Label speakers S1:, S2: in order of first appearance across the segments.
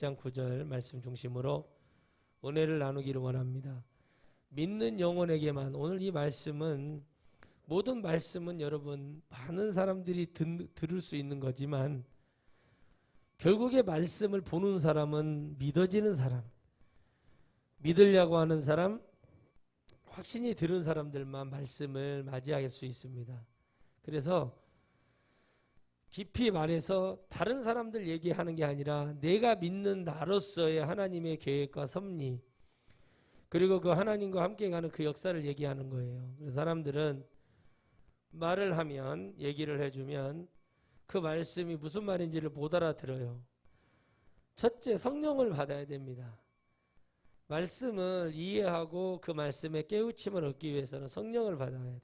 S1: 1장 9절 말씀 중심으로 은혜를 나누기를 원합니다. 믿는 영혼에게만. 오늘 이 말씀은, 모든 말씀은 여러분 많은 사람들이 들을 수 있는 거지만 결국에 말씀을 보는 사람은 믿어지는 사람, 믿으려고 하는 사람, 확신이 들은 사람들만 말씀을 맞이할 수 있습니다. 그래서 깊이 말해서 다른 사람들 얘기하는 게 아니라 내가 믿는 나로서의 하나님의 계획과 섭리, 그리고 그 하나님과 함께 가는 그 역사를 얘기하는 거예요. 그래서 사람들은 말을 하면, 얘기를 해주면 그 말씀이 무슨 말인지를 못 알아들어요. 첫째, 성령을 받아야 됩니다. 말씀을 이해하고 그 말씀에 깨우침을 얻기 위해서는 성령을 받아야 돼요.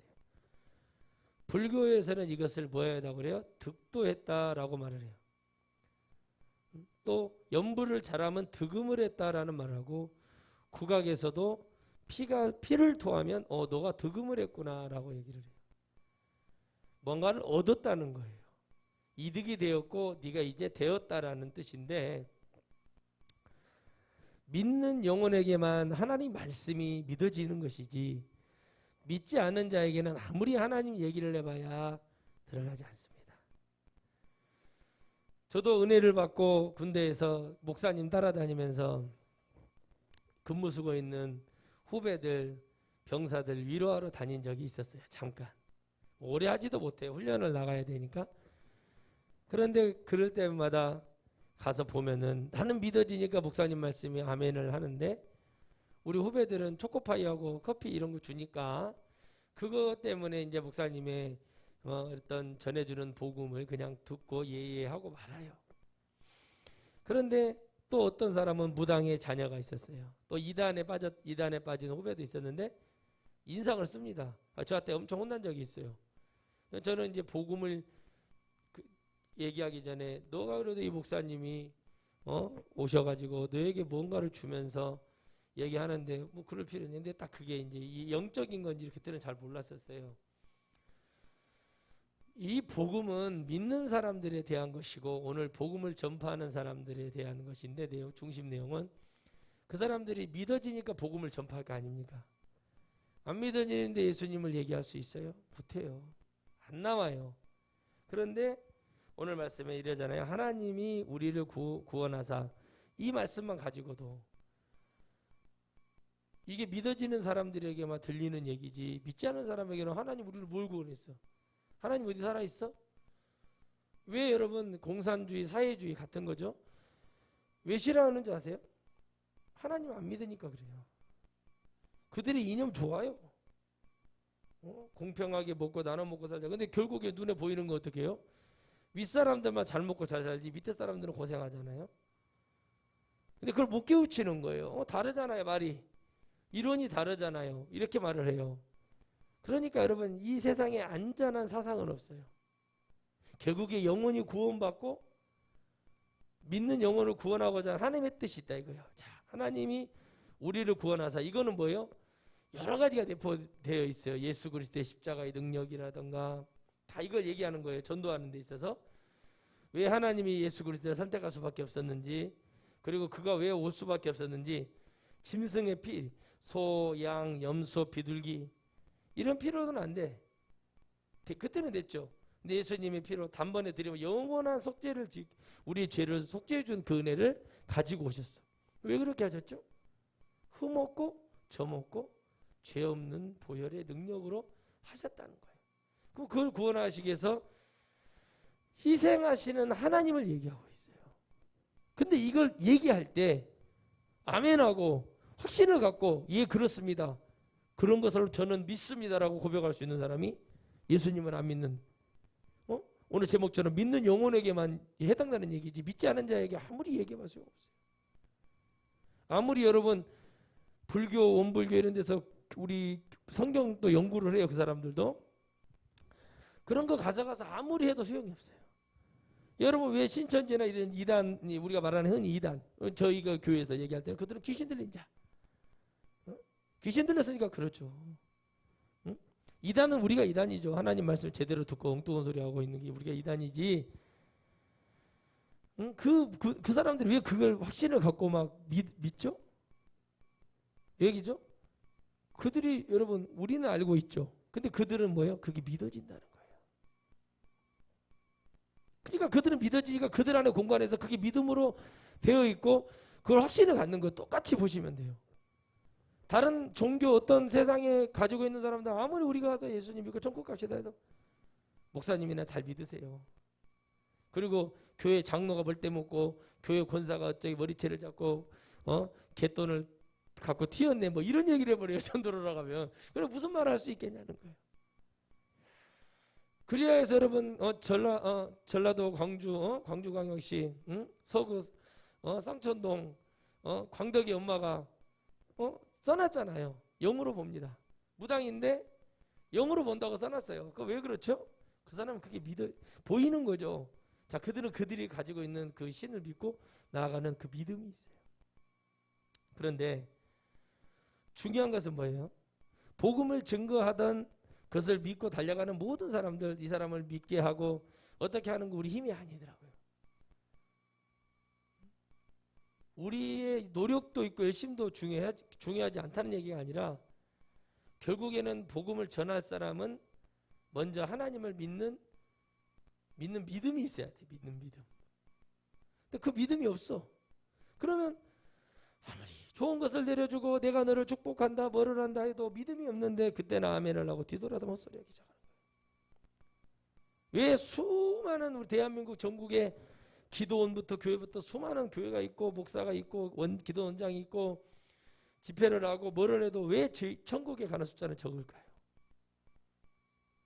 S1: 불교에서는 이것을 뭐 해야 한다고 그래요? 득도했다라고 말을 해요. 또 연부를 잘하면 득음을 했다라는 말을 하고, 국악에서도 피를 토하면 너가 득음을 했구나라고 얘기를 해요. 뭔가를 얻었다는 거예요. 이득이 되었고 네가 이제 되었다라는 뜻인데, 믿는 영혼에게만 하나님 말씀이 믿어지는 것이지 믿지 않는 자에게는 아무리 하나님 얘기를 해봐야 들어가지 않습니다. 저도 은혜를 받고 군대에서 목사님 따라다니면서 근무 쓰고 있는 후배들, 병사들 위로하러 다닌 적이 있었어요. 잠깐. 오래 하지도 못해요. 훈련을 나가야 되니까. 그런데 그럴 때마다 가서 보면은 나는 믿어지니까 목사님 말씀에 아멘을 하는데, 우리 후배들은 초코파이하고 커피 이런 거 주니까 그것 때문에 이제 목사님의 어떤 전해주는 복음을 그냥 듣고 예예하고 말아요. 그런데 또 어떤 사람은 무당의 자녀가 있었어요. 또 이단에 빠진 후배도 있었는데 인상을 씁니다. 저한테 엄청 혼난 적이 있어요. 저는 이제 복음을 얘기하기 전에, 너가 그래도 이 목사님이 오셔가지고 너에게 뭔가를 주면서 얘기하는데 뭐 그럴 필요 있는데, 딱 그게 이제 이 영적인 건지 그때는 잘 몰랐었어요. 이 복음은 믿는 사람들에 대한 것이고 오늘 복음을 전파하는 사람들에 대한 것인데, 중심 내용은 그 사람들이 믿어지니까 복음을 전파할 거 아닙니까? 안 믿어지는데 예수님을 얘기할 수 있어요? 못해요. 안 나와요. 그런데 오늘 말씀에 이러잖아요. 하나님이 우리를 구원하사, 이 말씀만 가지고도 이게 믿어지는 사람들에게만 들리는 얘기지, 믿지 않는 사람에게는 하나님 우리를 뭘 구원했어? 하나님 어디 살아있어? 왜 여러분 공산주의, 사회주의 같은 거죠? 왜 싫어하는 줄 아세요? 하나님 안 믿으니까 그래요. 그들의 이념 좋아요. 공평하게 먹고 나눠 먹고 살자. 근데 결국에 눈에 보이는 거 어떻게 해요? 윗사람들만 잘 먹고 잘 살지 밑에 사람들은 고생하잖아요. 근데 그걸 못 깨우치는 거예요. 다르잖아요. 말이. 이론이 다르잖아요. 이렇게 말을 해요. 그러니까 여러분, 이 세상에 안전한 사상은 없어요. 결국에 영혼이 구원받고 믿는 영혼을 구원하고자 하는 하나님의 뜻이 있다 이거예요. 자, 하나님이 우리를 구원하사, 이거는 뭐예요? 여러 가지가 내포되어 있어요. 예수 그리스도의 십자가의 능력이라든가 다 이걸 얘기하는 거예요. 전도하는 데 있어서 왜 하나님이 예수 그리스도를 선택할 수밖에 없었는지, 그리고 그가 왜 올 수밖에 없었는지, 짐승의 피, 소, 양, 염소, 비둘기 이런 피로는 안 돼. 그때는 됐죠. 근데 예수님의 피로 단번에 드리면 영원한 속죄를, 우리의 죄를 속죄해 준 그 은혜를 가지고 오셨어. 왜 그렇게 하셨죠? 흠없고 점없고 죄 없는 보혈의 능력으로 하셨다는 거예요. 그럼 그걸 구원하시기 위해서 희생하시는 하나님을 얘기하고 있어요. 근데 이걸 얘기할 때 아멘하고 확신을 갖고 예 그렇습니다, 그런 것을 저는 믿습니다라고 고백할 수 있는 사람이 예수님을 안 믿는, 오늘 제목처럼 믿는 영혼에게만 해당되는 얘기지 믿지 않은 자에게 아무리 얘기해봐 소용없어요. 아무리 여러분 불교, 원불교 이런 데서 우리 성경도 연구를 해요. 그 사람들도 그런 거 가져가서 아무리 해도 소용이 없어요. 여러분 왜 신천지나 이런 이단, 우리가 말하는 흔히 이단, 저희가 교회에서 얘기할 때는 그들은 귀신 들린 자, 귀신 들렸으니까 그렇죠. 이단은 우리가 이단이죠. 하나님 말씀을 제대로 듣고 엉뚱한 소리 하고 있는 게 우리가 이단이지. 응? 그 사람들이 왜 그걸 확신을 갖고 막 믿죠? 얘기죠? 그들이 여러분 우리는 알고 있죠. 근데 그들은 뭐예요? 그게 믿어진다는 거예요. 그러니까 그들은 믿어지니까 그들 안에 공간에서 그게 믿음으로 되어 있고 그걸 확신을 갖는 거 똑같이 보시면 돼요. 다른 종교 어떤 세상에 가지고 있는 사람들 아무리 우리가 가서 예수님 믿고 천국 갑시다 해도 목사님이나 잘 믿으세요. 그리고 교회 장로가 벌떼 먹고 교회 권사가 어쩌기 머리채를 잡고 갯돈을 갖고 튀었네 뭐 이런 얘기를 해버려요. 전도로라 가면. 그럼 무슨 말을 할 수 있겠냐는 거예요. 그래야 해서 여러분 전라도 광주광역시 서구 쌍천동 광덕이 엄마가 써놨잖아요. 영으로 봅니다. 무당인데 영으로 본다고 써놨어요. 그 왜 그렇죠? 그 사람은 그게 보이는 거죠. 자, 그들은 그들이 가지고 있는 그 신을 믿고 나아가는 그 믿음이 있어요. 그런데 중요한 것은 뭐예요? 복음을 증거하던 그것을 믿고 달려가는 모든 사람들, 이 사람을 믿게 하고 어떻게 하는 거 우리 힘이 아니더라고요. 우리의 노력도 있고 열심도 중요하지 않다는 얘기가 아니라 결국에는 복음을 전할 사람은 먼저 하나님을 믿는 믿음이 있어야 돼. 믿는 믿음. 근데 그 믿음이 없어. 그러면 아무리 좋은 것을 내려주고 내가 너를 축복한다 뭐를 한다 해도 믿음이 없는데 그때는 아멘을 하고 뒤돌아서 헛소리하기 시작하는 거예요. 왜 수많은 우리 대한민국 전국에 기도원부터 교회부터 수많은 교회가 있고 목사가 있고 기도원장이 있고 집회를 하고 뭐를 해도 왜 천국에 가는 숫자는 적을까요?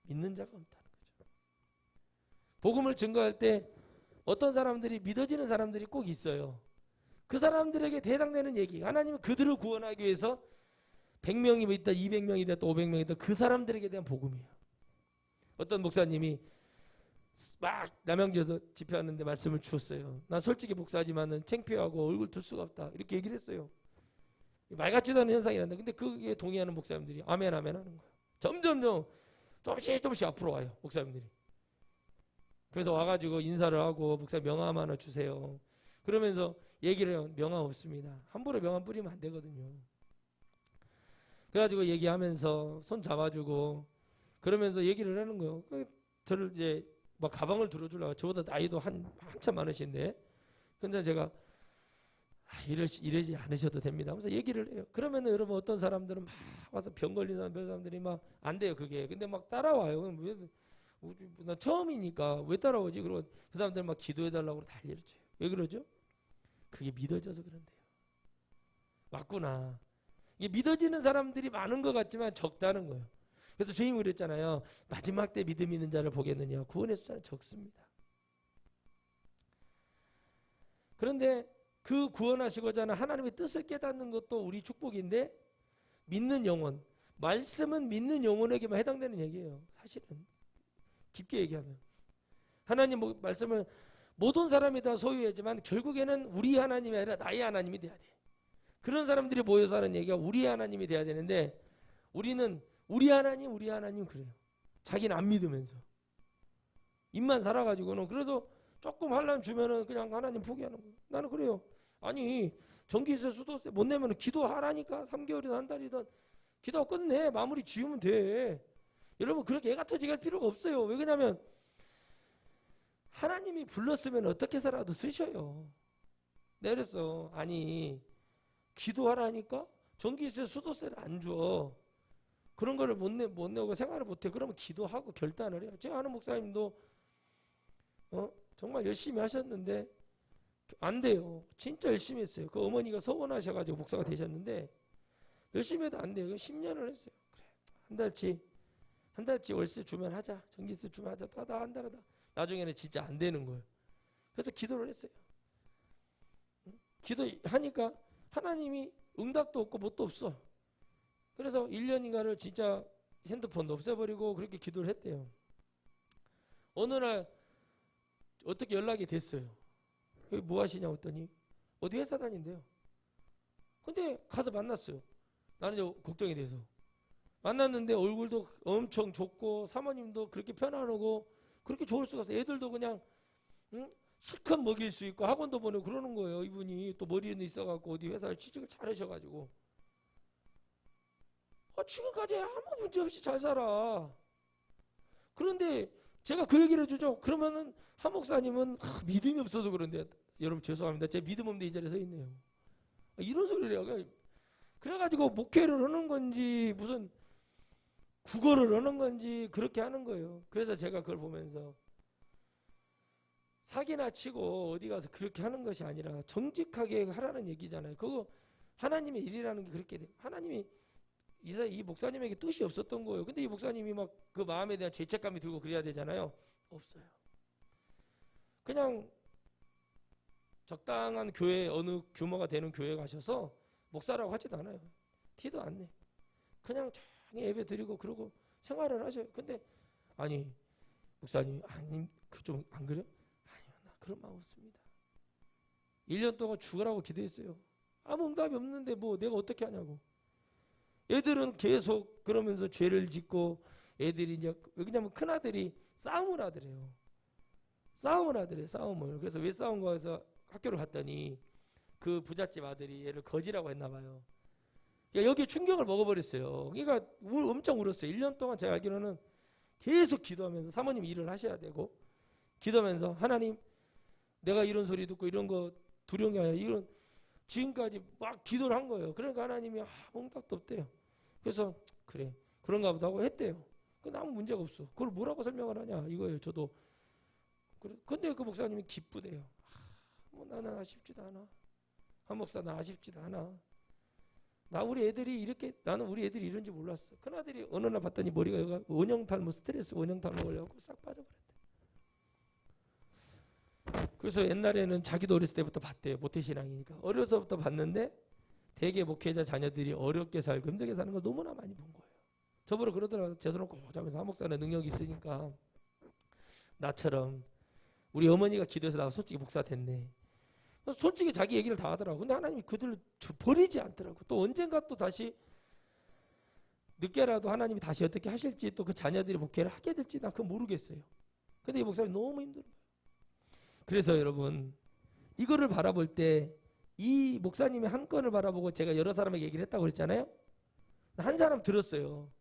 S1: 믿는 자가 없다는 거죠. 복음을 증거할 때 어떤 사람들이 믿어지는 사람들이 꼭 있어요. 그 사람들에게 대당되는 얘기, 하나님은 그들을 구원하기 위해서 100명이 있다 200명이 됐다 500명이 됐다 그 사람들에게 대한 복음이에요. 어떤 목사님이 막 남양주에서 집회하는데 말씀을 주었어요. 난 솔직히 목사지만은 창피하고 얼굴 들 수가 없다 이렇게 얘기를 했어요. 말 같지도 않은 현상이란다. 근데 그게 동의하는 목사님들이 아멘 아멘 하는 거예요. 점점점 조금씩 앞으로 와요 목사님들이. 그래서 와가지고 인사를 하고 목사님 명함 하나 주세요. 그러면서 얘기를 해요. 명함 없습니다. 함부로 명함 뿌리면 안 되거든요. 그래가지고 얘기하면서 손 잡아주고 그러면서 얘기를 하는 거예요. 저를 이제 막 가방을 들어주려고 저보다 나이도 한참 많으신데 근데 제가 이러지 않으셔도 됩니다 하면서 얘기를 해요. 그러면 여러분 어떤 사람들은 막 와서 병 걸린 사람들이 막 안 돼요 그게. 근데 막 따라와요. 나 처음이니까 왜 따라오지? 그리고 그 사람들 막 기도해달라고 다 알려줘요. 왜 그러죠? 그게 믿어져서 그런데요. 맞구나. 이게 믿어지는 사람들이 많은 것 같지만 적다는 거예요. 그래서 주님이 그랬잖아요. 마지막 때 믿음 있는 자를 보겠느냐. 구원의 숫자는 적습니다. 그런데 그 구원하시고자 하는 하나님의 뜻을 깨닫는 것도 우리 축복인데 믿는 영혼, 말씀은 믿는 영혼에게만 해당되는 얘기예요. 사실은 깊게 얘기하면 하나님 말씀을 모든 사람이 다 소유하지만 결국에는 우리 하나님이 아니라 나의 하나님이 돼야 돼. 그런 사람들이 모여서 하는 얘기가 우리 하나님이 돼야 되는데 우리는 우리 하나님 그래요. 자기는 안 믿으면서 입만 살아가지고는. 그래서 조금 하려면 주면은 그냥 하나님 포기하는 거예요. 나는 그래요. 아니 전기세 수도세 못 내면 기도하라니까. 3개월이든 한 달이든 기도 끝내. 마무리 지으면 돼. 여러분 그렇게 애가 터지게 할 필요가 없어요. 왜 그러냐면 하나님이 불렀으면 어떻게 살아도 쓰셔요. 내가 그랬어. 아니 기도하라니까 전기세 수도세를 안 줘. 그런 거를 못 내고 생활을 못 해. 그러면 기도하고 결단을 해요. 제가 아는 목사님도 정말 열심히 하셨는데 안 돼요. 진짜 열심히 했어요. 그 어머니가 서원하셔가지고 목사가 되셨는데 열심히 해도 안 돼요. 10년을 했어요. 그래 한 달치 월세 주면 하자. 전기세 주면 하자. 따다 한 달 하다. 나중에는 진짜 안 되는 거예요. 그래서 기도를 했어요. 기도하니까 하나님이 응답도 없고 뭣도 없어. 그래서 1년인가를 진짜 핸드폰도 없애버리고 그렇게 기도를 했대요. 어느 날 어떻게 연락이 됐어요. 여기 뭐 하시냐고 했더니 어디 회사 다닌대요. 근데 가서 만났어요. 나는 이제 걱정이 돼서 만났는데 얼굴도 엄청 좋고 사모님도 그렇게 편안하고 그렇게 좋을 수가 없어. 애들도 그냥 실컷 먹일 수 있고 학원도 보내고 그러는 거예요. 이분이 또 머리는 있어갖고 어디 회사에 취직을 잘하셔가지고 지금까지 아무 문제 없이 잘 살아. 그런데 제가 그 얘기를 해주죠. 그러면은 한 목사님은 믿음이 없어서 그런데 여러분 죄송합니다. 제 믿음 없는데 이 자리에 서 있네요. 이런 소리를 해요. 그래가지고 목회를 하는 건지 무슨 국어를 하는 건지 그렇게 하는 거예요. 그래서 제가 그걸 보면서 사기나 치고 어디 가서 그렇게 하는 것이 아니라 정직하게 하라는 얘기잖아요. 그거 하나님의 일이라는 게 그렇게 돼요. 하나님이 이 목사님에게 뜻이 없었던 거예요. 근데 이 목사님이 막 그 마음에 대한 죄책감이 들고 그래야 되잖아요. 없어요. 그냥 적당한 교회 어느 규모가 되는 교회 가셔서 목사라고 하지도 않아요. 티도 안 내. 그냥 조용히 예배 드리고 그러고 생활을 하셔요. 근데 아니 목사님 아니 그 좀 안 그래요? 아니요 나 그런 마음 없습니다. 1년 동안 죽으라고 기도했어요. 아무 응답이 없는데 뭐 내가 어떻게 하냐고. 애들은 계속 그러면서 죄를 짓고 애들이 이제 왜냐면 큰 아들이 싸움을 하더래요. 싸움을. 그래서 왜 싸운가 해서 학교를 갔더니 그 부잣집 아들이 얘를 거지라고 했나 봐요. 여기에 충격을 먹어버렸어요. 그러니까 엄청 울었어요. 1년 동안 제가 알기로는 계속 기도하면서 사모님 일을 하셔야 되고 기도하면서 하나님 내가 이런 소리 듣고 이런 거 두려운 게 아니라 이런 지금까지 막 기도를 한 거예요. 그러니까 하나님이 응답도 없대요. 그래서 그래 그런가 보다 하고 했대요. 근데 아무 문제가 없어. 그걸 뭐라고 설명을 하냐 이거예요. 저도. 근데 그 목사님이 기쁘대요. 뭐 나는 아쉽지도 않아. 한 목사 나 아쉽지도 않아. 나는 우리 애들이 이런지 몰랐어. 큰아들이 어느 날 봤더니 머리가 원형 탈모 스트레스 원형 탈모 걸려갖고 싹 빠져버렸대. 그래서 옛날에는 자기도 어렸을 때부터 봤대요. 모태신앙이니까. 어려서부터 봤는데 대개 목회자 자녀들이 어렵게 살고 힘들게 사는 걸 너무나 많이 본 거예요. 저보러 그러더라고요. 제 손을 꼭 잡으면서 한 목사는 능력이 있으니까 나처럼 우리 어머니가 기도해서 나 솔직히 목사 됐네. 솔직히 자기 얘기를 다 하더라고. 근데 하나님이 그들을 버리지 않더라고. 또 언젠가 또 다시 늦게라도 하나님이 다시 어떻게 하실지 또 그 자녀들이 목회를 하게 될지 난 그건 모르겠어요. 근데 이 목사님 너무 힘들어요. 그래서 여러분 이거를 바라볼 때 이 목사님의 한 건을 바라보고 제가 여러 사람에게 얘기를 했다고 그랬잖아요. 한 사람 들었어요.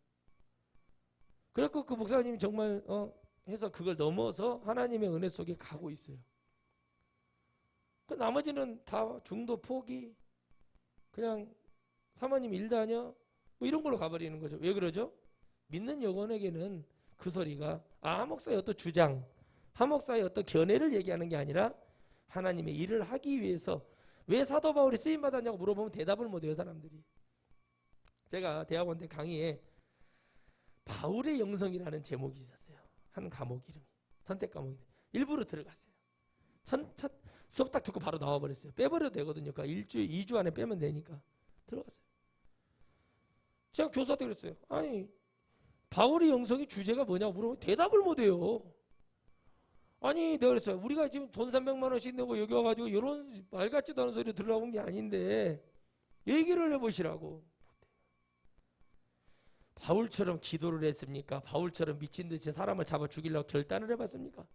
S1: 그래서 그 목사님이 정말 해서 그걸 넘어서 하나님의 은혜 속에 가고 있어요. 그 나머지는 다 중도 포기 그냥 사모님 일 다녀 뭐 이런 걸로 가버리는 거죠. 왜 그러죠? 믿는 영혼에게는 그 소리가 한 목사의 어떤 주장 한 목사의 어떤 견해를 얘기하는 게 아니라 하나님의 일을 하기 위해서 왜 사도 바울이 쓰임받았냐고 물어보면 대답을 못해요. 사람들이. 제가 대학원 때 강의에 바울의 영성이라는 제목이 있었어요. 한 과목 이름이 선택 과목인데 일부러 들어갔어요. 첫 수업 딱 듣고 바로 나와버렸어요. 빼버려도 되거든요. 그러니까 2주 안에 빼면 되니까 들어갔어요. 제가 교수한테 그랬어요. 아니 바울의 영성이 주제가 뭐냐고 물어보면 대답을 못해요. 아니 내가 그랬어요. 우리가 지금 돈 300만 원씩 내고 여기 와가지고 이런 말 같지도 않은 소리 들으려고 온 게 아닌데 얘기를 해보시라고. 바울처럼 기도를 했습니까? 바울처럼 미친 듯이 사람을 잡아 죽이려고 결단을 해봤습니까?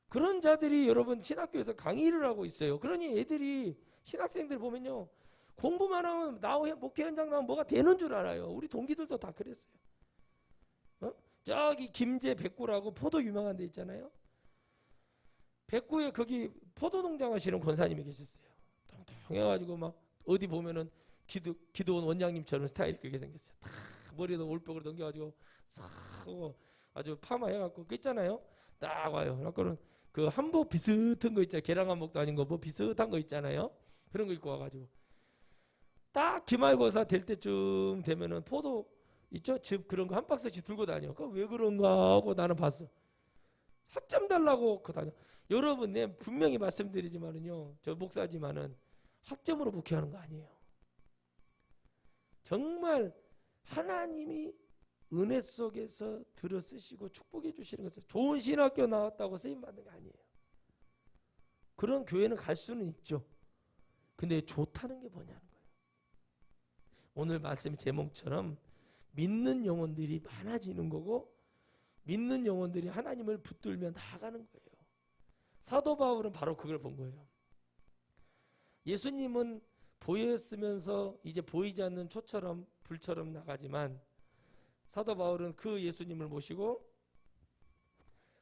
S1: 그런 자들이 여러분 신학교에서 강의를 하고 있어요. 그러니 애들이 신학생들 보면요. 공부만 하면 목회 현장 나오면 뭐가 되는 줄 알아요. 우리 동기들도 다 그랬어요. 저기 김제 백구라고 포도 유명한 데 있잖아요. 백구에 거기 포도 농장 하시는 권사님이 계셨어요. 통통해가지고 막 어디 보면은 기도원 원장님처럼 스타일이 그렇게 생겼어요. 다 머리도 올백으로 넘겨가지고 싹 아주 파마해갖고 그 있잖아요. 딱 와요. 그래서 그 한복 비슷한 거 있잖아요. 계량 한복도 아닌 거 뭐 비슷한 거 있잖아요. 그런 거 입고 와가지고 딱 기말고사 될 때쯤 되면은 포도 있죠? 즙 그런 거 한 박스씩 들고 다녀. 왜 그런가 하고 나는 봤어. 학점 달라고 그 다녀. 여러분, 내 분명히 말씀드리지만은요, 저 목사지만은 학점으로 목회하는 거 아니에요. 정말 하나님이 은혜 속에서 들어 쓰시고 축복해 주시는 것을 좋은 신학교 나왔다고 쓰임 받는 게 아니에요. 그런 교회는 갈 수는 있죠. 근데 좋다는 게 뭐냐는 거예요. 오늘 말씀 제목처럼 믿는 영혼들이 많아지는 거고 믿는 영혼들이 하나님을 붙들며 나아가는 거예요. 사도 바울은 바로 그걸 본 거예요. 예수님은 보였으면서 이제 보이지 않는 초처럼 불처럼 나가지만 사도 바울은 그 예수님을 모시고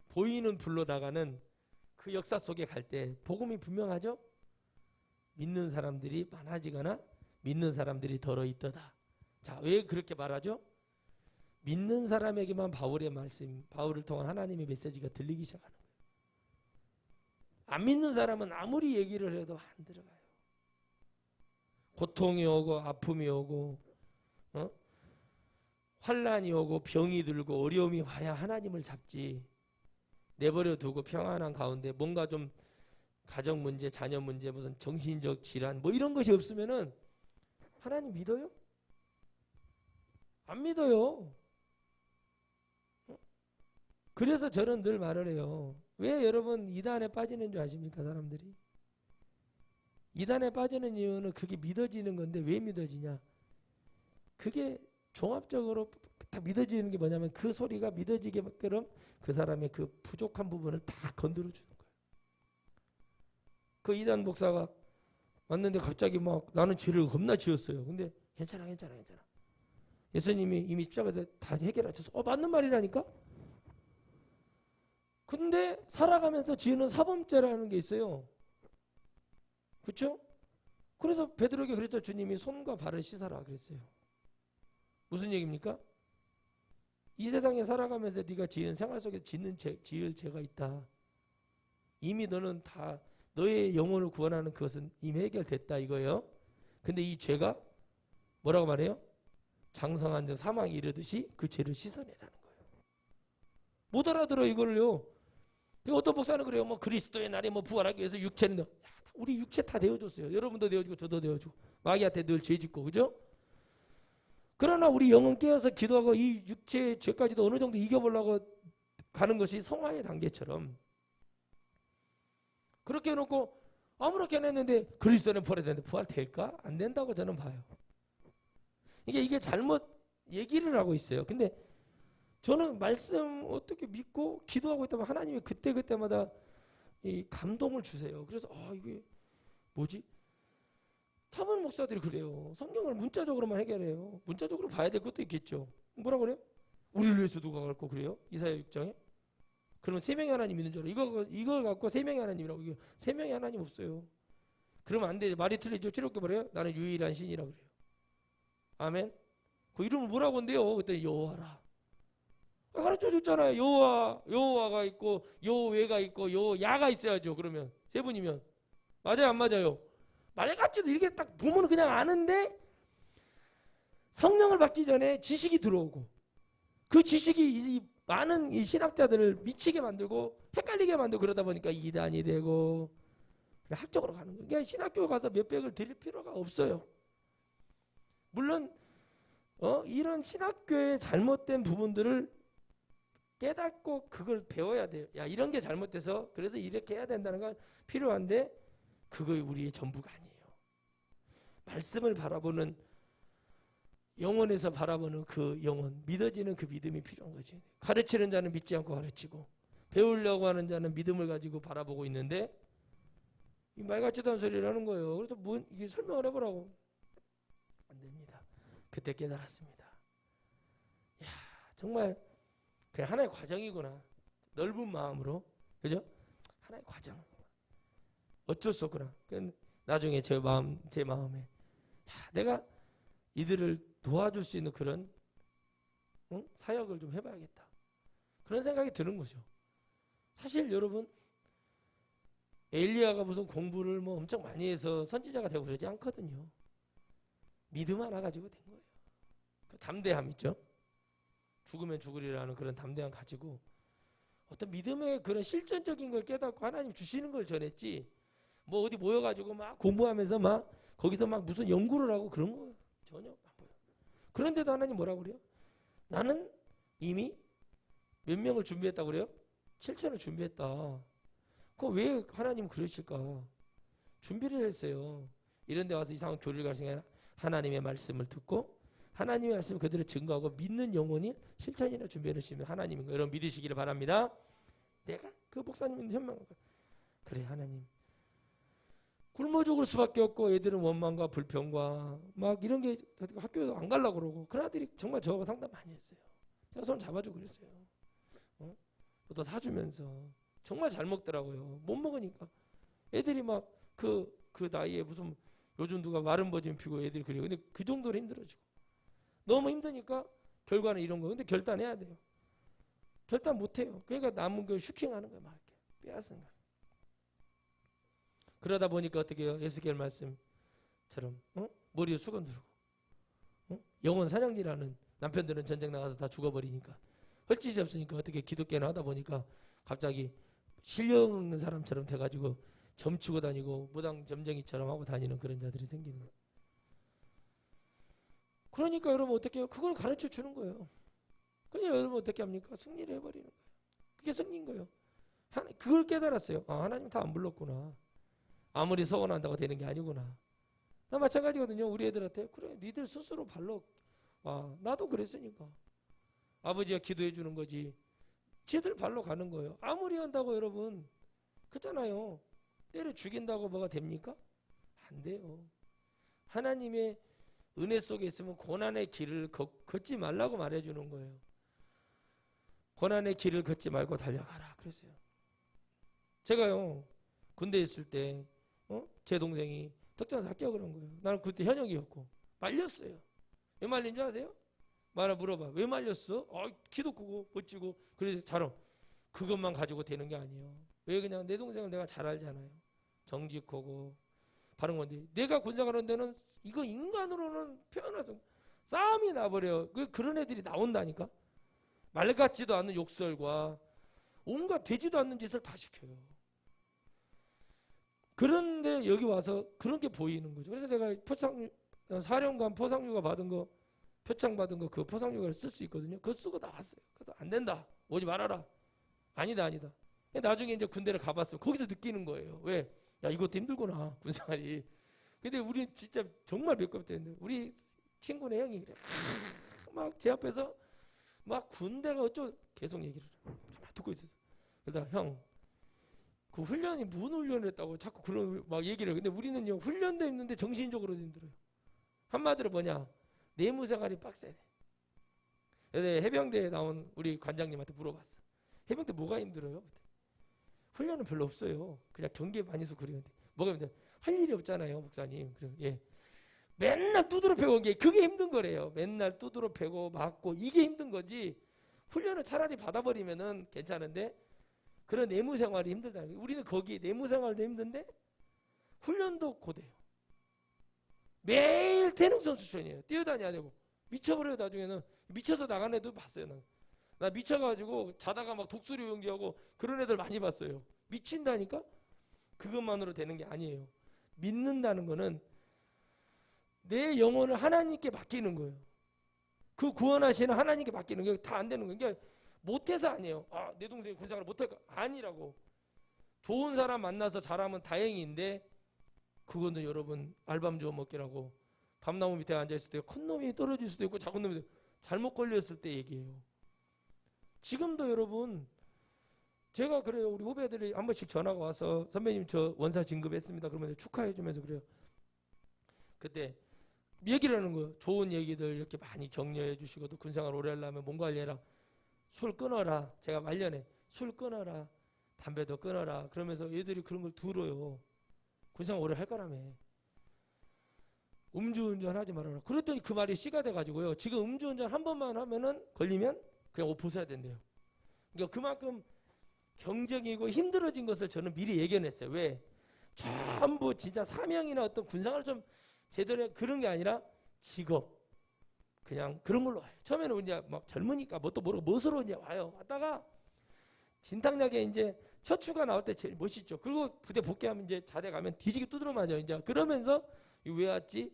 S1: 보이는 불로 나가는 그 역사 속에 갈 때 복음이 분명하죠? 믿는 사람들이 많아지거나 믿는 사람들이 덜어 있더다. 자, 왜 그렇게 말하죠? 믿는 사람에게만 바울의 말씀, 바울을 통한 하나님의 메시지가 들리기 시작하는 거예요. 안 믿는 사람은 아무리 얘기를 해도 안 들어가요. 고통이 오고 아픔이 오고 환난이 오고 병이 들고 어려움이 와야 하나님을 잡지. 내버려 두고 평안한 가운데 뭔가 좀 가정 문제, 자녀 문제, 무슨 정신적 질환 뭐 이런 것이 없으면은 하나님 믿어요? 안 믿어요. 그래서 저는 늘 말을 해요. 왜 여러분 이단에 빠지는 줄 아십니까, 사람들이? 이단에 빠지는 이유는 그게 믿어지는 건데 왜 믿어지냐? 그게 종합적으로 다 믿어지는 게 뭐냐면 그 소리가 믿어지게끔 그 사람의 그 부족한 부분을 다 건드려 주는 거예요. 그 이단 목사가 왔는데 갑자기 막 나는 죄를 겁나 지었어요. 근데 괜찮아. 예수님이 이미 십자가에서 다 해결하셔서 맞는 말이라니까? 근데 살아가면서 지은 사범죄라는 게 있어요. 그렇죠? 그래서 베드로에게 그랬죠. 주님이 손과 발을 씻어라 그랬어요. 무슨 얘기입니까? 이 세상에 살아가면서 네가 지은 생활 속에 지을 죄가 있다. 이미 너는 다 너의 영혼을 구원하는 그것은 이미 해결됐다 이거예요. 근데 이 죄가 뭐라고 말해요? 장성한 자 사망에 이르듯이 그 죄를 씻어내라는 거예요. 못 알아들어 이거를요. 어떤 목사는 그래요. 뭐 그리스도의 날에 뭐 부활하기 위해서 육체는 우리 육체 다 내어줬어요. 여러분도 내어주고 저도 내어주고 마귀한테 늘 죄짓고 그죠? 그러나 우리 영은 깨어서 기도하고 이 육체의 죄까지도 어느 정도 이겨보려고 가는 것이 성화의 단계처럼 그렇게 해놓고 아무렇게나 했는데 그리스도는 부활했는데 부활될까? 안 된다고 저는 봐요. 이게 잘못 얘기를 하고 있어요. 근데 저는 말씀 어떻게 믿고 기도하고 있다면 하나님이 그때마다 이 감동을 주세요. 그래서 이게 뭐지? 타문 목사들이 그래요. 성경을 문자적으로만 해결해요. 문자적으로 봐야 될 것도 있겠죠. 뭐라 그래요? 우리를 위해서 누가 갈고 그래요? 이사야 6장에? 그러면 세 명의 하나님 있는 줄 알아. 이걸 갖고 세 명의 하나님이라고. 세 명의 하나님 없어요. 그러면 안 돼. 말이 틀리죠. 치료께 뭐래요? 나는 유일한 신이라고 그래요. 아멘. 그 이름을 뭐라고 한대요? 그때 여호와라. 가르쳐 줬잖아요. 여호와가 있고 여호외가 있고 여호야가 있어야죠. 그러면 세 분이면 맞아요, 안 맞아요? 말같이도 이렇게 딱 보면 그냥 아는데 성령을 받기 전에 지식이 들어오고 그 지식이 이 많은 이 신학자들을 미치게 만들고 헷갈리게 만들고 그러다 보니까 이단이 되고 학적으로 가는 거예요. 그러니까 신학교 가서 몇백을 드릴 필요가 없어요. 물론 이런 신학교의 잘못된 부분들을 깨닫고 그걸 배워야 돼요. 야, 이런 게 잘못돼서 그래서 이렇게 해야 된다는 건 필요한데 그거 우리의 전부가 아니에요. 말씀을 바라보는 영혼에서 바라보는 그 영혼, 믿어지는 그 믿음이 필요한 거지. 가르치는 자는 믿지 않고 가르치고 배우려고 하는 자는 믿음을 가지고 바라보고 있는데 이 말 같지도 않은 소리를 하는 거예요. 그래서 이게 설명을 해보라고. 안 됩니다. 그때 깨달았습니다. 야, 정말 그냥 하나의 과정이구나. 넓은 마음으로. 그죠? 하나의 과정. 어쩔 수 없구나. 나중에 제 마음에 야, 내가 이들을 도와줄 수 있는 그런 사역을 좀 해봐야겠다. 그런 생각이 드는 거죠. 사실 여러분 엘리야가 무슨 공부를 뭐 엄청 많이 해서 선지자가 되고 그러지 않거든요. 믿음 하나 가지고 된 거예요. 그 담대함 있죠. 죽으면 죽으리라는 그런 담대함 가지고 어떤 믿음의 그런 실전적인 걸 깨닫고 하나님 주시는 걸 전했지 뭐 어디 모여가지고 막 공부하면서 막 거기서 막 무슨 연구를 하고 그런 거 전혀 안 보여. 그런데도 하나님 뭐라고 그래요? 나는 이미 몇 명을 준비했다고 그래요? 7천을 준비했다. 그럼 왜 하나님 그러실까? 준비를 했어요. 이런 데 와서 이상한 교리를 가르치는 게 아니라 하나님의 말씀을 듣고 하나님의 말씀을 그대로 증거하고 믿는 영혼이 실천이나 준비해 놓으시면 하나님인 거 여러분 믿으시기를 바랍니다. 내가 그 목사님은 현명한 거 그래 하나님 굶어 죽을 수밖에 없고 애들은 원망과 불평과 막 이런 게 학교에도 안 가려고 그러고 그런 아들이 정말 저하고 상담 많이 했어요. 제가 손 잡아주고 그랬어요. 또 사주면서 정말 잘 먹더라고요. 못 먹으니까 애들이 막 그 나이에 무슨 요즘 누가 마른 버짐 피고 애들이 그래요. 근데 그 정도로 힘들어지고 너무 힘드니까 결과는 이런 거. 근데 결단해야 돼요. 결단 못해요. 그러니까 남은 거 슈킹하는 거예요. 막 이렇게 빼앗은 거예요. 그러다 보니까 어떻게 해요? 에스겔 말씀처럼 머리에 수건 두르고 영혼 사냥질하는 남편들은 전쟁 나가서 다 죽어버리니까 할 짓이 없으니까 어떻게 기독교나 하다 보니까 갑자기 실력 없는 사람처럼 돼가지고 점치고 다니고 무당 점쟁이처럼 하고 다니는 그런 자들이 생기는 거예요. 그러니까 여러분 어떻게 해요? 그걸 가르쳐 주는 거예요. 그냥 여러분 어떻게 합니까? 승리를 해버리는 거예요. 그게 승리인 거예요. 그걸 깨달았어요. 아, 하나님 다 안 불렀구나. 아무리 서원한다고 되는 게 아니구나. 나 마찬가지거든요. 우리 애들한테 그래 니들 스스로 발로 와. 나도 그랬으니까. 아버지가 기도해 주는 거지. 지들 발로 가는 거예요. 아무리 한다고 여러분 그렇잖아요. 때려 죽인다고 뭐가 됩니까? 안 돼요. 하나님의 은혜 속에 있으면 고난의 길을 걷지 말라고 말해주는 거예요. 고난의 길을 걷지 말고 달려가라 그랬어요. 제가요 군대에 있을 때 제 동생이 특전사 합격을 한 거예요. 나는 그때 현역이었고 말렸어요. 왜 말린 줄 아세요? 말아 물어봐. 왜 말렸어? 키도 크고 멋지고 그래서 잘함. 그것만 가지고 되는 게 아니에요. 왜 그냥 내 동생을 내가 잘 알잖아요. 정직하고 바른 건데 내가 군생활하는 데는 이거 인간으로는 표현해서 싸움이 나버려요. 그런 애들이 나온다니까. 말 같지도 않은 욕설과 온갖 되지도 않는 짓을 다 시켜요. 그런데 여기 와서 그런 게 보이는 거죠. 그래서 내가 사령관 포상휴가 받은 거 표창 받은 거 그 포상휴가를 쓸 수 있거든요. 그거 쓰고 나왔어요. 그래서 안 된다. 오지 말아라. 아니다. 나중에 이제 군대를 가봤어요. 거기서 느끼는 거예요. 왜? 야 이것도 힘들구나 군생활이. 근데 우리 진짜 정말 배꼽됐는데 우리 친구네 형이 그래. 막 제 앞에서 막 군대가 어쩌고 계속 얘기를 가만히 듣고 있었어. 그러다 형 그 훈련이 무슨 훈련을 했다고 자꾸 그런 막 얘기를 해요. 근데 우리는요 훈련도 힘든데 정신적으로도 힘들어요. 한마디로 뭐냐 내무 생활이 빡세네. 해병대에 나온 우리 관장님한테 물어봤어. 해병대 뭐가 힘들어요? 훈련은 별로 없어요. 그냥 경기에 많이 서 그러는데 뭐가 힘들어요? 할 일이 없잖아요 목사님. 그래, 예. 맨날 두드러 패고 온 게 그게 힘든 거래요. 맨날 두드러 패고 맞고 이게 힘든 거지. 훈련을 차라리 받아버리면은 괜찮은데 그런 내무 생활이 힘들다. 우리는 거기 내무 생활도 힘든데 훈련도 고돼요. 매일 태능 선수촌이에요. 뛰어다녀야 되고 미쳐버려요. 나중에는 미쳐서 나간 애도 봤어요. 나 미쳐가지고 자다가 막 독수리 용지하고 그런 애들 많이 봤어요. 미친다니까. 그것만으로 되는 게 아니에요. 믿는다는 거는 내 영혼을 하나님께 맡기는 거예요. 그 구원하시는 하나님께 맡기는 게 다 안 되는 거예요. 그러니까 못해서 아니에요. 내 동생이 군생활을 못할까? 아니라고. 좋은 사람 만나서 잘하면 다행인데 그거는 여러분 알밤 주워 먹기라고 밤나무 밑에 앉아있을 때 큰 놈이 떨어질 수도 있고 작은 놈이 잘못 걸렸을 때 얘기해요. 지금도 여러분 제가 그래요. 우리 후배들이 한 번씩 전화가 와서 선배님 저 원사 진급했습니다. 그러면 축하해 주면서 그래요. 그때 얘기를 하는 거예요. 좋은 얘기들 이렇게 많이 격려해 주시고 또 군생활 오래 하려면 몸 관리해라. 술 끊어라. 제가 말년에 술 끊어라. 담배도 끊어라. 그러면서 얘들이 그런 걸 들어요. 군생활 오래 할 거라며. 음주운전 하지 말아라. 그랬더니 그 말이 씨가 돼가지고요. 지금 음주운전 한 번만 하면은 걸리면 그냥 옷 벗어야 된대요. 그러니까 그만큼 경쟁이고 힘들어진 것을 저는 미리 예견했어요. 왜? 전부 진짜 사명이나 어떤 군생활을 좀 제대로 그런 게 아니라 직업 그냥 그런 걸로 와요. 처음에는 이제 막 젊으니까 뭣도 모르고 멋으로 이제 와요. 왔다가 진탕약에 이제 첫 추가 나올 때 제일 멋있죠. 그리고 부대 복귀하면 이제 자대 가면 뒤지게 두드러 맞아요. 이제 그러면서 왜 왔지?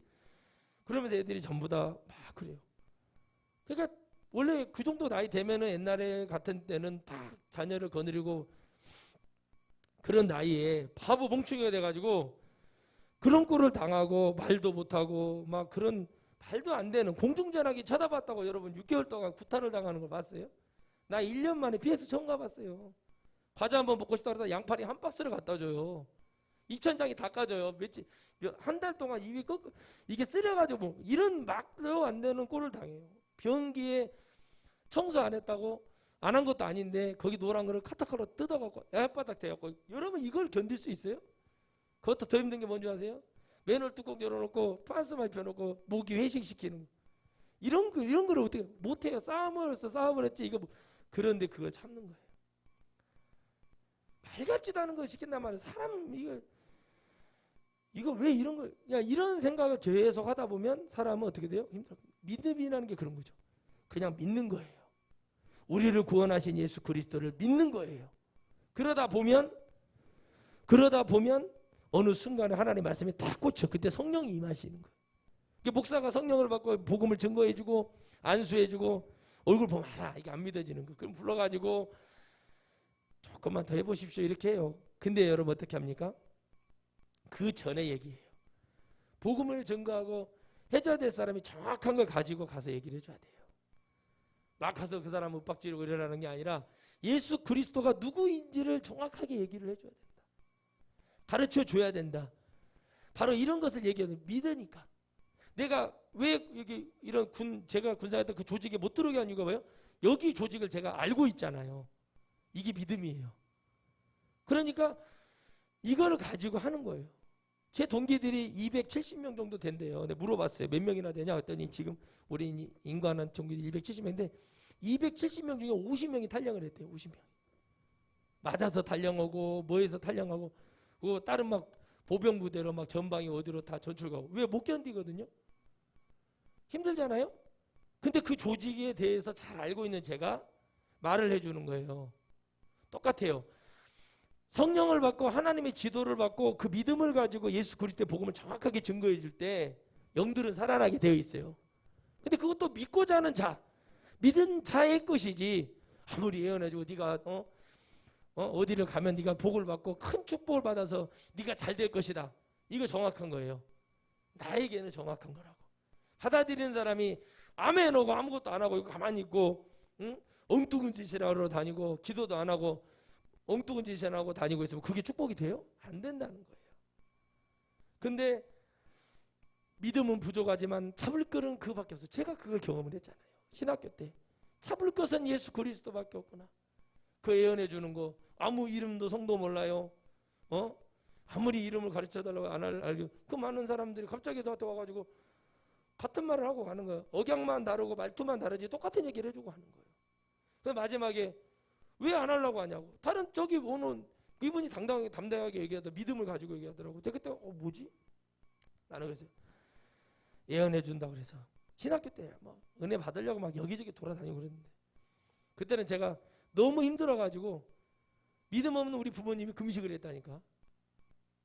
S1: 그러면서 애들이 전부 다 막 그래요. 그러니까 원래 그 정도 나이 되면은 옛날에 같은 때는 다 자녀를 거느리고 그런 나이에 바보 멍충이가 돼가지고 그런 꼴을 당하고 말도 못하고 막 그런 말도 안 되는 공중전화기 쳐다봤다고 여러분 6개월 동안 구타를 당하는 걸 봤어요? 나 1년 만에 PS 처음 가봤어요. 과자 한번 먹고 싶다 그러다 양파리 한 박스를 갖다 줘요. 입천장이 다 까져요. 한 달 동안 입이 이게 쓰려가지고 뭐 이런 막도 안 되는 꼴을 당해요. 변기에 청소 안 했다고 안 한 것도 아닌데 거기 노란 거를 카타카로 뜯어갖고 옅바닥 대갖고 여러분 이걸 견딜 수 있어요? 그것도 더 힘든 게 뭔지 아세요? 맨홀 뚜껑 열어놓고 빤스만 펴놓고 모기 회식시키는 거. 이런 거를 어떻게 못해요. 싸움을 했지 이거 뭐. 그런데 그걸 참는 거예요. 말 같지도 않은 걸 시킨단 말이에요. 사람 이거 왜 이런 걸 이런 생각을 계속 하다 보면 사람은 어떻게 돼요? 힘들어. 믿음이라는 게 그런 거죠. 그냥 믿는 거예요. 우리를 구원하신 예수 그리스도를 믿는 거예요. 그러다 보면 어느 순간에 하나님의 말씀이 딱 꽂혀. 그때 성령이 임하시는 거예요. 목사가 성령을 받고 복음을 증거해주고 안수해주고 얼굴 보면 알아. 이게 안 믿어지는 거. 그럼 불러가지고 조금만 더 해보십시오. 이렇게 해요. 근데 여러분 어떻게 합니까? 그 전에 얘기해요. 복음을 증거하고 해줘야 될 사람이 정확한 걸 가지고 가서 얘기를 해줘야 돼요. 막 가서 그 사람 윽박지르고 이러라는 게 아니라 예수 그리스도가 누구인지를 정확하게 얘기를 해줘야 된다. 가르쳐 줘야 된다. 바로 이런 것을 얘기해야 돼. 믿으니까. 내가 왜 여기 이런 제가 군사했던 그 조직에 못 들어오게 한 이유가 뭐예요? 여기 조직을 제가 알고 있잖아요. 이게 믿음이에요. 그러니까 이거를 가지고 하는 거예요. 제 동기들이 270명 정도 된대요. 근데 물어봤어요. 몇 명이나 되냐 했더니 지금 우리 인간한 동기들 270명인데 270명 중에 50명이 탈영을 했대요. 50명. 맞아서 탈영하고 뭐해서 탈영하고 그 다른 막 보병부대로 막 전방위 어디로 다 전출 가고. 왜 못 견디거든요. 힘들잖아요. 근데 그 조직에 대해서 잘 알고 있는 제가 말을 해주는 거예요. 똑같아요. 성령을 받고 하나님의 지도를 받고 그 믿음을 가지고 예수 그리스도의 복음을 정확하게 증거해 줄 때 영들은 살아나게 되어 있어요. 근데 그것도 믿고자 하는 자, 믿은 자의 것이지. 아무리 예언해주고 네가 어디를 가면 네가 복을 받고 큰 축복을 받아서 네가 잘 될 것이다. 이거 정확한 거예요. 나에게는 정확한 거라고. 받아들이는 사람이 아멘 하고 아무것도 안 하고 가만히 있고 엉뚱한 짓을 하러 다니고 기도도 안 하고 엉뚱한 짓을 하고 다니고 있으면 그게 축복이 돼요? 안 된다는 거예요. 근데 믿음은 부족하지만 잡을 것은 그밖에 없어요. 제가 그걸 경험을 했잖아요. 신학교 때. 잡을 것은 예수 그리스도밖에 없구나. 그 예언해 주는 거 아무 이름도 성도 몰라요. 아무리 이름을 가르쳐달라고 안 알고 그 많은 사람들이 갑자기 저한테 와가지고 같은 말을 하고 가는 거예요. 억양만 다르고 말투만 다르지 똑같은 얘기를 해주고 하는 거예요. 그래서 마지막에 왜 안 하려고 하냐고. 다른 저기 오는 이분이 담대하게 얘기하다 믿음을 가지고 얘기하더라고. 제가 그때 뭐지? 나는 그래서 예언해 준다고 그래서 신학교 때 막 은혜 받으려고 막 여기저기 돌아다니고 그랬는데 그때는 제가 너무 힘들어가지고 믿음 없는 우리 부모님이 금식을 했다니까.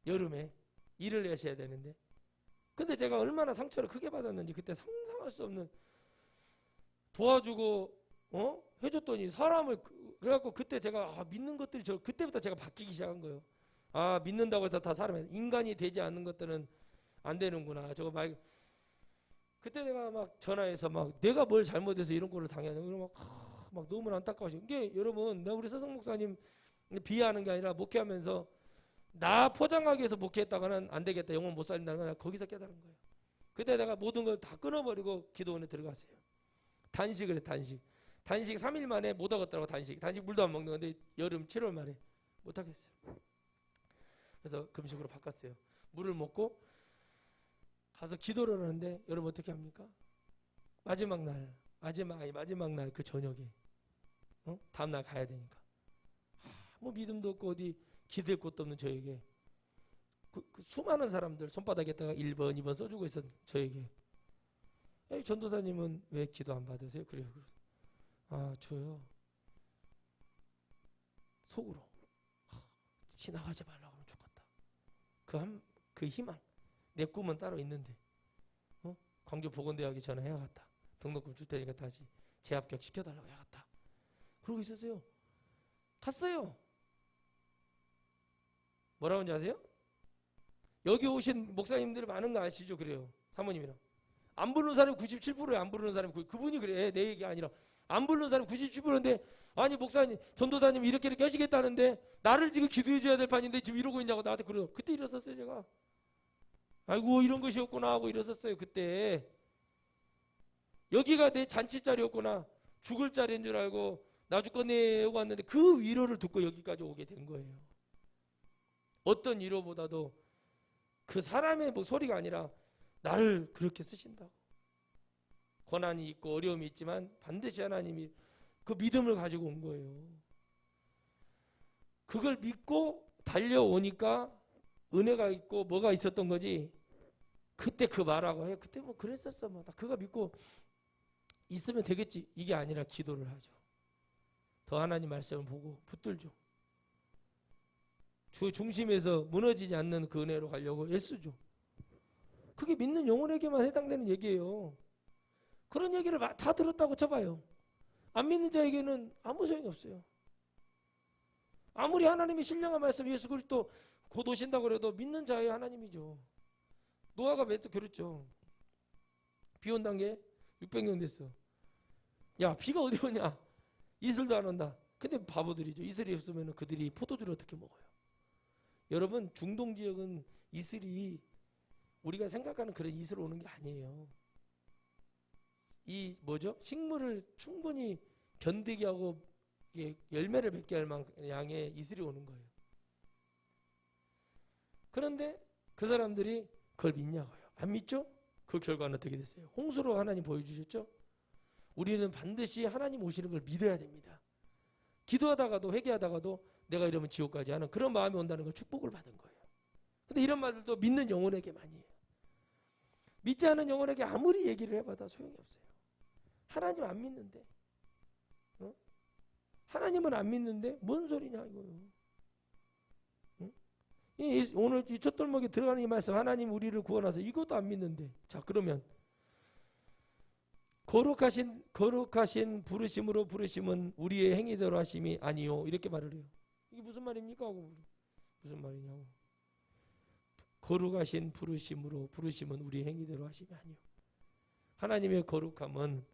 S1: 여름에 일을 하셔야 되는데 근데 제가 얼마나 상처를 크게 받았는지 그때 상상할 수 없는 도와주고 해줬더니 사람을 그래갖고 그때 제가 믿는 것들이 그때부터 제가 바뀌기 시작한 거예요. 믿는다고 해서 다 사람이 인간이 되지 않는 것들은 안 되는구나. 저거 말 그때 내가 막 전화해서 막 내가 뭘 잘못해서 이런 꼴을 당하냐 막 너무 안타까워서 이게 여러분 내가 우리 서성 목사님 비하하는 게 아니라 목회하면서 나 포장하기 위해서 목회했다가는 안 되겠다. 영혼 못 살린다는 건 거기서 깨달은 거예요. 그때 내가 모든 걸 다 끊어버리고 기도원에 들어갔어요. 단식을 해. 단식 3일 만에 못 하겠더라고. 단식 물도 안 먹는 건데 여름 7월 말에 못 하겠어요. 그래서 금식으로 바꿨어요. 물을 먹고 가서 기도를 하는데 여러분 어떻게 합니까? 마지막 날 그 저녁에 다음날 가야 되니까 뭐 믿음도 없고 어디 기댈 곳도 없는 저에게 그 수많은 사람들 손바닥에다가 1번 2번 써주고 있었던 저에게 전도사님은 왜 기도 안 받으세요? 그래요. 저요 속으로 지나가지 말라고 하면 좋겠다. 그 희망 내 꿈은 따로 있는데 광주 보건대학에 전화해야겠다. 등록금 줄 테니까 다시 재합격 시켜달라고 해야겠다. 그러고 있었어요. 갔어요. 뭐라고 하는지 아세요? 여기 오신 목사님들 많은 거 아시죠? 그래요. 사모님이랑 안 부르는 사람이 97%예요. 안 부르는 사람이 그분이 그래. 내 얘기 아니라 안 부르는 사람 97%인데 아니 목사님 전도사님 이렇게 하시겠다는데 나를 지금 기도해 줘야 될 판인데 지금 이러고 있냐고 나한테 그러죠. 그때 일어섰어요 제가. 아이고 이런 것이었구나 하고 일어섰어요. 그때 여기가 내 잔치 자리였구나, 죽을 자리인 줄 알고 나주꺼내고 왔는데 그 위로를 듣고 여기까지 오게 된 거예요. 어떤 위로보다도 그 사람의 뭐 소리가 아니라 나를 그렇게 쓰신다고. 고난이 있고 어려움이 있지만 반드시 하나님이 그 믿음을 가지고 온 거예요. 그걸 믿고 달려오니까 은혜가 있고 뭐가 있었던 거지. 그때 그 말하고 해. 그때 뭐 그랬었어. 뭐 나 그거 믿고 있으면 되겠지. 이게 아니라 기도를 하죠. 더 하나님 말씀을 보고 붙들죠. 주 중심에서 무너지지 않는 그 은혜로 가려고 애쓰죠. 그게 믿는 영혼에게만 해당되는 얘기예요. 그런 얘기를 다 들었다고 쳐봐요. 안 믿는 자에게는 아무 소용이 없어요. 아무리 하나님이 신령한 말씀 예수 그리스도 곧 오신다고 해도 믿는 자의 하나님이죠. 노아가 몇 도 그랬죠. 비 온다는 게 600년 됐어. 야 비가 어디 오냐. 이슬도 안 온다. 근데 바보들이죠. 이슬이 없으면 그들이 포도주를 어떻게 먹어요. 여러분 중동 지역은 이슬이 우리가 생각하는 그런 이슬 오는 게 아니에요. 이 뭐죠? 식물을 충분히 견디게 하고 열매를 맺게 할 양의 이슬이 오는 거예요. 그런데 그 사람들이 그걸 믿냐고요. 안 믿죠? 그 결과는 어떻게 됐어요? 홍수로 하나님 보여주셨죠? 우리는 반드시 하나님 오시는 걸 믿어야 됩니다. 기도하다가도 회개하다가도 내가 이러면 지옥까지 하는 그런 마음이 온다는 걸 축복을 받은 거예요. 근데 이런 말들도 믿는 영혼에게만이에요. 믿지 않은 영혼에게 아무리 얘기를 해봐도 소용이 없어요. 하나님 안 믿는데, 하나님은 안 믿는데 뭔 소리냐 이거요. 오늘 이 첫돌목에 들어가는 이 말씀, 하나님 우리를 구원하서 이것도 안 믿는데, 자 그러면 거룩하신 부르심으로 부르심은 우리의 행위대로 하심이 아니요, 이렇게 말을 해요. 이게 무슨 말입니까? 하고 무슨 말이냐고. 거룩하신 부르심으로 부르심은 우리의 행위대로 하심이 아니요. 하나님의 거룩함은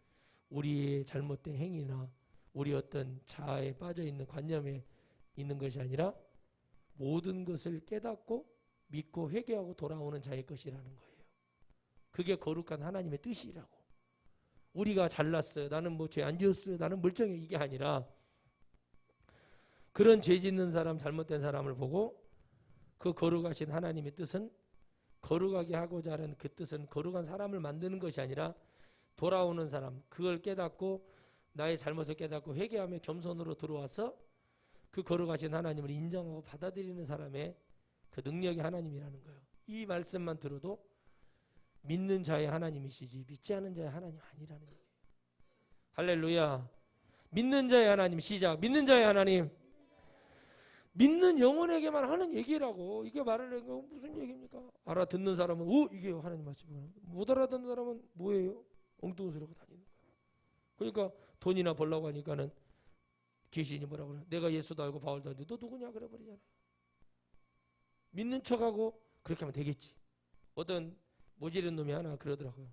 S1: 우리의 잘못된 행위나 우리 어떤 자아에 빠져있는 관념에 있는 것이 아니라 모든 것을 깨닫고 믿고 회개하고 돌아오는 자의 것이라는 거예요. 그게 거룩한 하나님의 뜻이라고. 우리가 잘났어요. 나는 뭐 죄 안 지었어요. 나는 멀쩡해. 이게 아니라 그런 죄 짓는 사람, 잘못된 사람을 보고 그 거룩하신 하나님의 뜻은, 거룩하게 하고자 하는 그 뜻은 거룩한 사람을 만드는 것이 아니라 돌아오는 사람, 그걸 깨닫고 나의 잘못을 깨닫고 회개하며 겸손으로 들어와서 그 거룩하신 하나님을 인정하고 받아들이는 사람의 그 능력이 하나님이라는 거예요. 이 말씀만 들어도 믿는 자의 하나님이시지 믿지 않은 자의 하나님 아니라는 얘기예요. 할렐루야. 믿는 자의 하나님. 시작. 믿는 자의 하나님. 믿는 영혼에게만 하는 얘기라고. 이게 말을 하는 거 무슨 얘기입니까? 알아듣는 사람은 이게 하나님 말씀이에요. 못 알아듣는 사람은 뭐예요? 엉뚱한 소리하고 다니는 거예요. 그러니까 돈이나 벌라고 하니까는 귀신이 뭐라고 그래? 내가 예수도 알고 바울도 알고 너 누구냐 그래 버리잖아요. 믿는 척하고 그렇게 하면 되겠지. 어떤 모질은 놈이 하나 그러더라고요.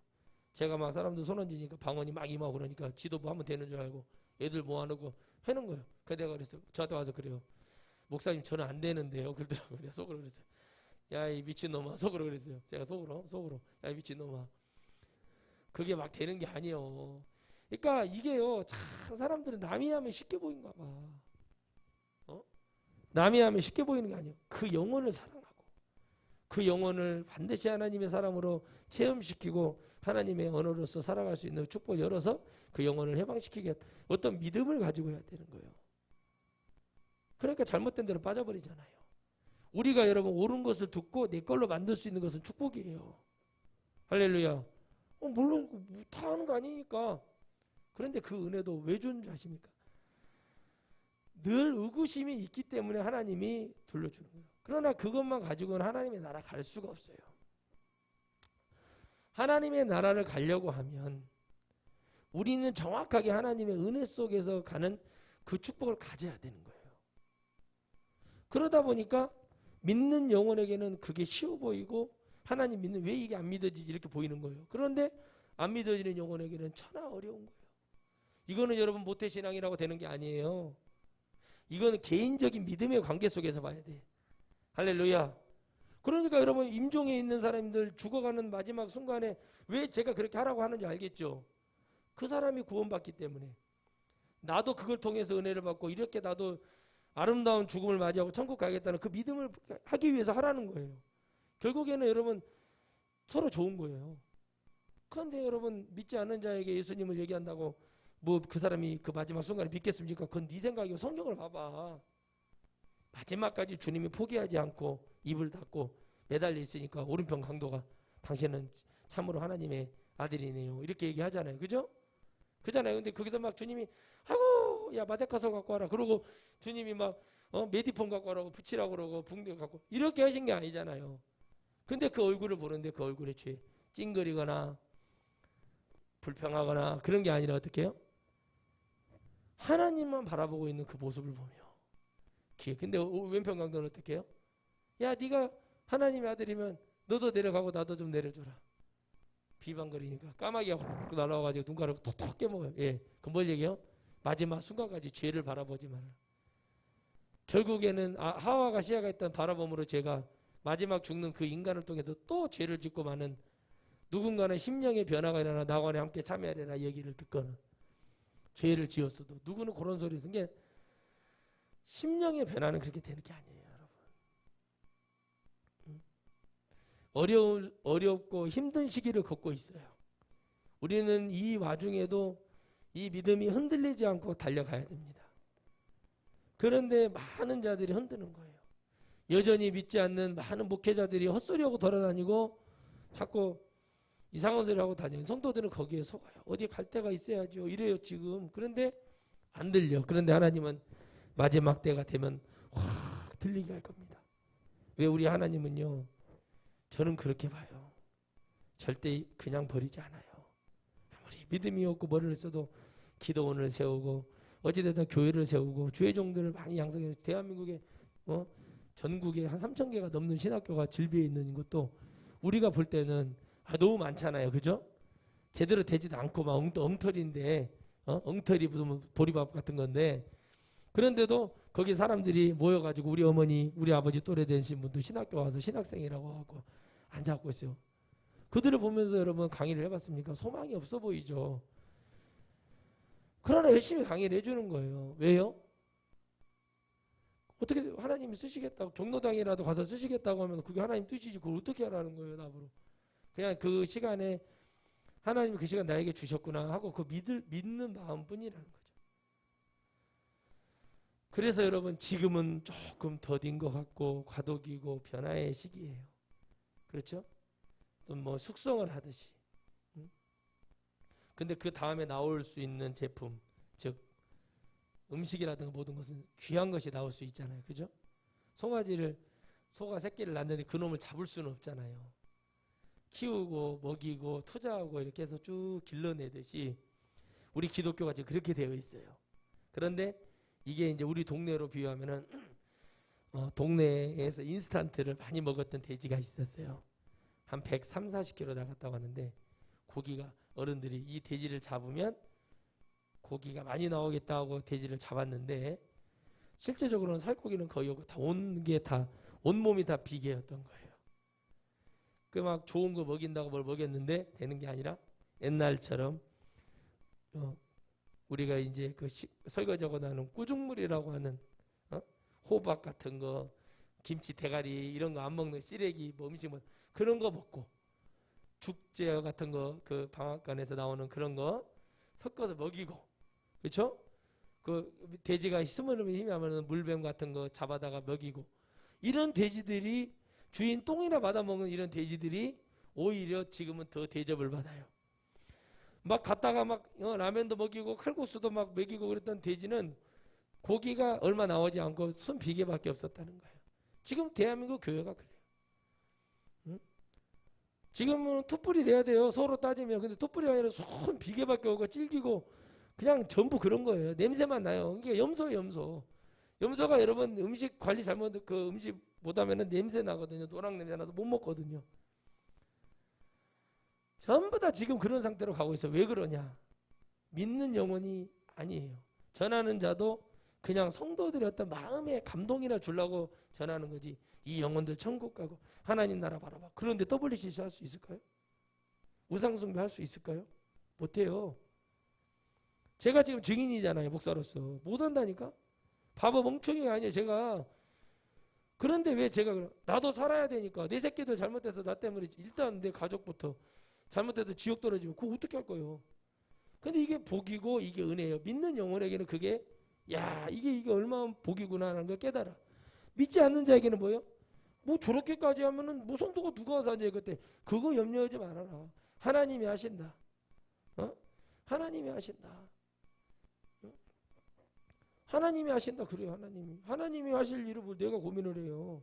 S1: 제가 막 사람들 손 얹으니까 방언이 막 임하고 그러니까 지도부 하면 되는 줄 알고 애들 모아놓고 해놓은 거예요. 그래서 내가 그랬어요. 저한테 와서 그래요. 목사님 저는 안 되는데요. 그러더라고요. 내가 속으로 그랬어요. 야 이 미친놈아. 속으로 그랬어요. 제가 속으로 야 이 미친놈아. 그게 막 되는 게 아니에요. 그러니까 이게요, 참 사람들은 남이 하면 쉽게 보인가 봐. 남이 하면 쉽게 보이는 게 아니에요. 그 영혼을 사랑하고 그 영혼을 반드시 하나님의 사람으로 체험시키고 하나님의 언어로서 살아갈 수 있는 축복을 열어서 그 영혼을 해방시키게 어떤 믿음을 가지고 해야 되는 거예요. 그러니까 잘못된 대로 빠져버리잖아요. 우리가 여러분 옳은 것을 듣고 내 걸로 만들 수 있는 것은 축복이에요. 할렐루야. 물론 다 하는 거 아니니까. 그런데 그 은혜도 왜 주는 줄 아십니까? 늘 의구심이 있기 때문에 하나님이 돌려주는 거예요. 그러나 그것만 가지고는 하나님의 나라 갈 수가 없어요. 하나님의 나라를 가려고 하면 우리는 정확하게 하나님의 은혜 속에서 가는 그 축복을 가져야 되는 거예요. 그러다 보니까 믿는 영혼에게는 그게 쉬워 보이고 하나님 믿는 왜 이게 안 믿어지지 이렇게 보이는 거예요. 그런데 안 믿어지는 영혼에게는 천하 어려운 거예요. 이거는 여러분 모태신앙이라고 되는 게 아니에요. 이거는 개인적인 믿음의 관계 속에서 봐야 돼. 할렐루야. 그러니까 여러분 임종에 있는 사람들 죽어가는 마지막 순간에 왜 제가 그렇게 하라고 하는지 알겠죠? 그 사람이 구원받기 때문에. 나도 그걸 통해서 은혜를 받고 이렇게 나도 아름다운 죽음을 맞이하고 천국 가겠다는 그 믿음을 하기 위해서 하라는 거예요. 결국에는 여러분 서로 좋은 거예요. 그런데 여러분 믿지 않는 자에게 예수님을 얘기한다고 뭐 그 사람이 그 마지막 순간에 믿겠습니까? 그건 네 생각이고 성경을 봐봐. 마지막까지 주님이 포기하지 않고 입을 닫고 매달려 있으니까 오른편 강도가 당신은 참으로 하나님의 아들이네요. 이렇게 얘기하잖아요. 그죠? 그잖아요. 근데 거기서 막 주님이 아이고 야 마데카소 갖고 와라. 그러고 주님이 막 메디폰 갖고 와라고 붙이라고 그러고 붕대 갖고 이렇게 하신 게 아니잖아요. 근데 그 얼굴을 보는데 그 얼굴에 찡그리거나 불평하거나 그런 게 아니라 어떻게 해요? 하나님만 바라보고 있는 그 모습을 보며 근데 왼편 강도는 어떻게 해요? 야 네가 하나님의 아들이면 너도 내려가고 나도 좀 내려줘라. 비방거리니까 까마귀가 후루룩 날아와가지고 눈가락을 톡톡 깨먹어요. 예, 그 뭘 얘기해요? 마지막 순간까지 죄를 바라보지 마라. 결국에는 하와가 시아가 했던 바라봄으로 제가 마지막 죽는 그 인간을 통해서 또 죄를 짓고 마는 누군가는 심령의 변화가 일어나 낙원에 함께 참여하리라 얘기를 듣거나 죄를 지었어도 누구는 그런 소리 쓴 게 심령의 변화는 그렇게 되는 게 아니에요, 여러분. 어렵고 힘든 시기를 겪고 있어요. 우리는 이 와중에도 이 믿음이 흔들리지 않고 달려가야 됩니다. 그런데 많은 자들이 흔드는 거예요. 여전히 믿지 않는 많은 목회자들이 헛소리하고 돌아다니고 자꾸 이상한 소리 하고 다니는 성도들은 거기에 속아요. 어디 갈 데가 있어야죠. 이래요 지금. 그런데 안 들려. 그런데 하나님은 마지막 때가 되면 확 들리게 할 겁니다. 왜 우리 하나님은요. 저는 그렇게 봐요. 절대 그냥 버리지 않아요. 아무리 믿음이 없고 머리를 써도 기도원을 세우고 어찌되든 교회를 세우고 주의 종들을 많이 양성해서 대한민국에 전국에 한 3,000개가 넘는 신학교가 질비해 있는 것도 우리가 볼 때는 너무 많잖아요. 그죠? 제대로 되지도 않고 막 엉터리인데 엉터리 무슨 보리밥 같은 건데 그런데도 거기 사람들이 모여가지고 우리 어머니 우리 아버지 또래 되신 분도 신학교 와서 신학생이라고 하고 앉아갖고 있어요. 그들을 보면서 여러분 강의를 해봤습니까? 소망이 없어 보이죠. 그러나 열심히 강의를 해주는 거예요. 왜요? 어떻게 하나님이 쓰시겠다고 경로당이라도 가서 쓰시겠다고 하면 그게 하나님 뜻이지 그걸 어떻게 하라는 거예요. 나보러. 그냥 그 시간에 하나님이 그 시간 나에게 주셨구나 하고 그 믿는 마음뿐이라는 거죠. 그래서 여러분 지금은 조금 더딘 것 같고 과도기고 변화의 시기예요. 그렇죠? 또 뭐 숙성을 하듯이. 근데 그 다음에 나올 수 있는 제품, 즉 음식이라든가 모든 것은 귀한 것이 나올 수 있잖아요. 그죠? 소가 새끼를 낳는데 그놈을 잡을 수는 없잖아요. 키우고 먹이고 투자하고 이렇게 해서 쭉 길러내듯이 우리 기독교가 지금 그렇게 되어 있어요. 그런데 이게 이제 우리 동네로 비유하면은 동네에서 인스턴트를 많이 먹었던 돼지가 있었어요. 한 130, 40kg 나갔다고 하는데 고기가 어른들이 이 돼지를 잡으면 고기가 많이 나오겠다 하고 돼지를 잡았는데 실제적으로는 살코기는 거의 없고 다 온몸이 다 비계였던 거예요. 그 막 좋은 거 먹인다고 뭘 먹였는데 되는 게 아니라 옛날처럼 우리가 이제 그 설거지하고 나는 꾸중물이라고 하는 호박 같은 거, 김치 대가리 이런 거 안 먹는 쓰레기 뭐 음식 뭐 그런 거 먹고 죽제 같은 거 그 방앗간에서 나오는 그런 거 섞어서 먹이고 그렇죠? 그 돼지가 숨으면 힘이 나면 물뱀 같은 거 잡아다가 먹이고 이런 돼지들이 주인 똥이나 받아먹는 이런 돼지들이 오히려 지금은 더 대접을 받아요. 막 갔다가 막 라면도 먹이고 칼국수도 막 먹이고 그랬던 돼지는 고기가 얼마 나오지 않고 순 비계밖에 없었다는 거예요. 지금 대한민국 교회가 그래요. 응? 지금은 툭불이 돼야 돼요. 서로 따지면. 근데 툭불이 아니라 순 비계밖에 없고 찔기고 그냥 전부 그런 거예요. 냄새만 나요. 이게 염소예요, 염소. 염소가 여러분 음식 관리 잘못 그 음식 못하면은 냄새 나거든요. 노랑 냄새 나서 못 먹거든요. 전부 다 지금 그런 상태로 가고 있어요. 왜 그러냐? 믿는 영혼이 아니에요. 전하는 자도 그냥 성도들의 어떤 마음의 감동이나 주려고 전하는 거지. 이 영혼들 천국 가고 하나님 나라 바라봐. 그런데 WCC 할 수 있을까요? 우상숭배 할 수 있을까요? 못해요. 제가 지금 증인이잖아요. 목사로서. 못한다니까. 바보 멍청이가 아니에요. 제가. 그런데 왜 제가 나도 살아야 되니까 내 새끼들 잘못해서 나 때문에 일단 내 가족부터 잘못해서 지옥 떨어지면 그거 어떻게 할 거예요? 근데 이게 복이고 이게 은혜예요. 믿는 영혼에게는 그게 야 이게 얼마나 복이구나 하는 걸 깨달아. 믿지 않는 자에게는 뭐예요? 뭐 저렇게까지 하면은 뭐 성도가 누가 와서 앉아 그때 그거 염려하지 말아라. 하나님이 하신다. 하나님이 하신다. 하나님이 하신다 그래요. 하나님이 하실 일을 뭘 내가 고민을 해요.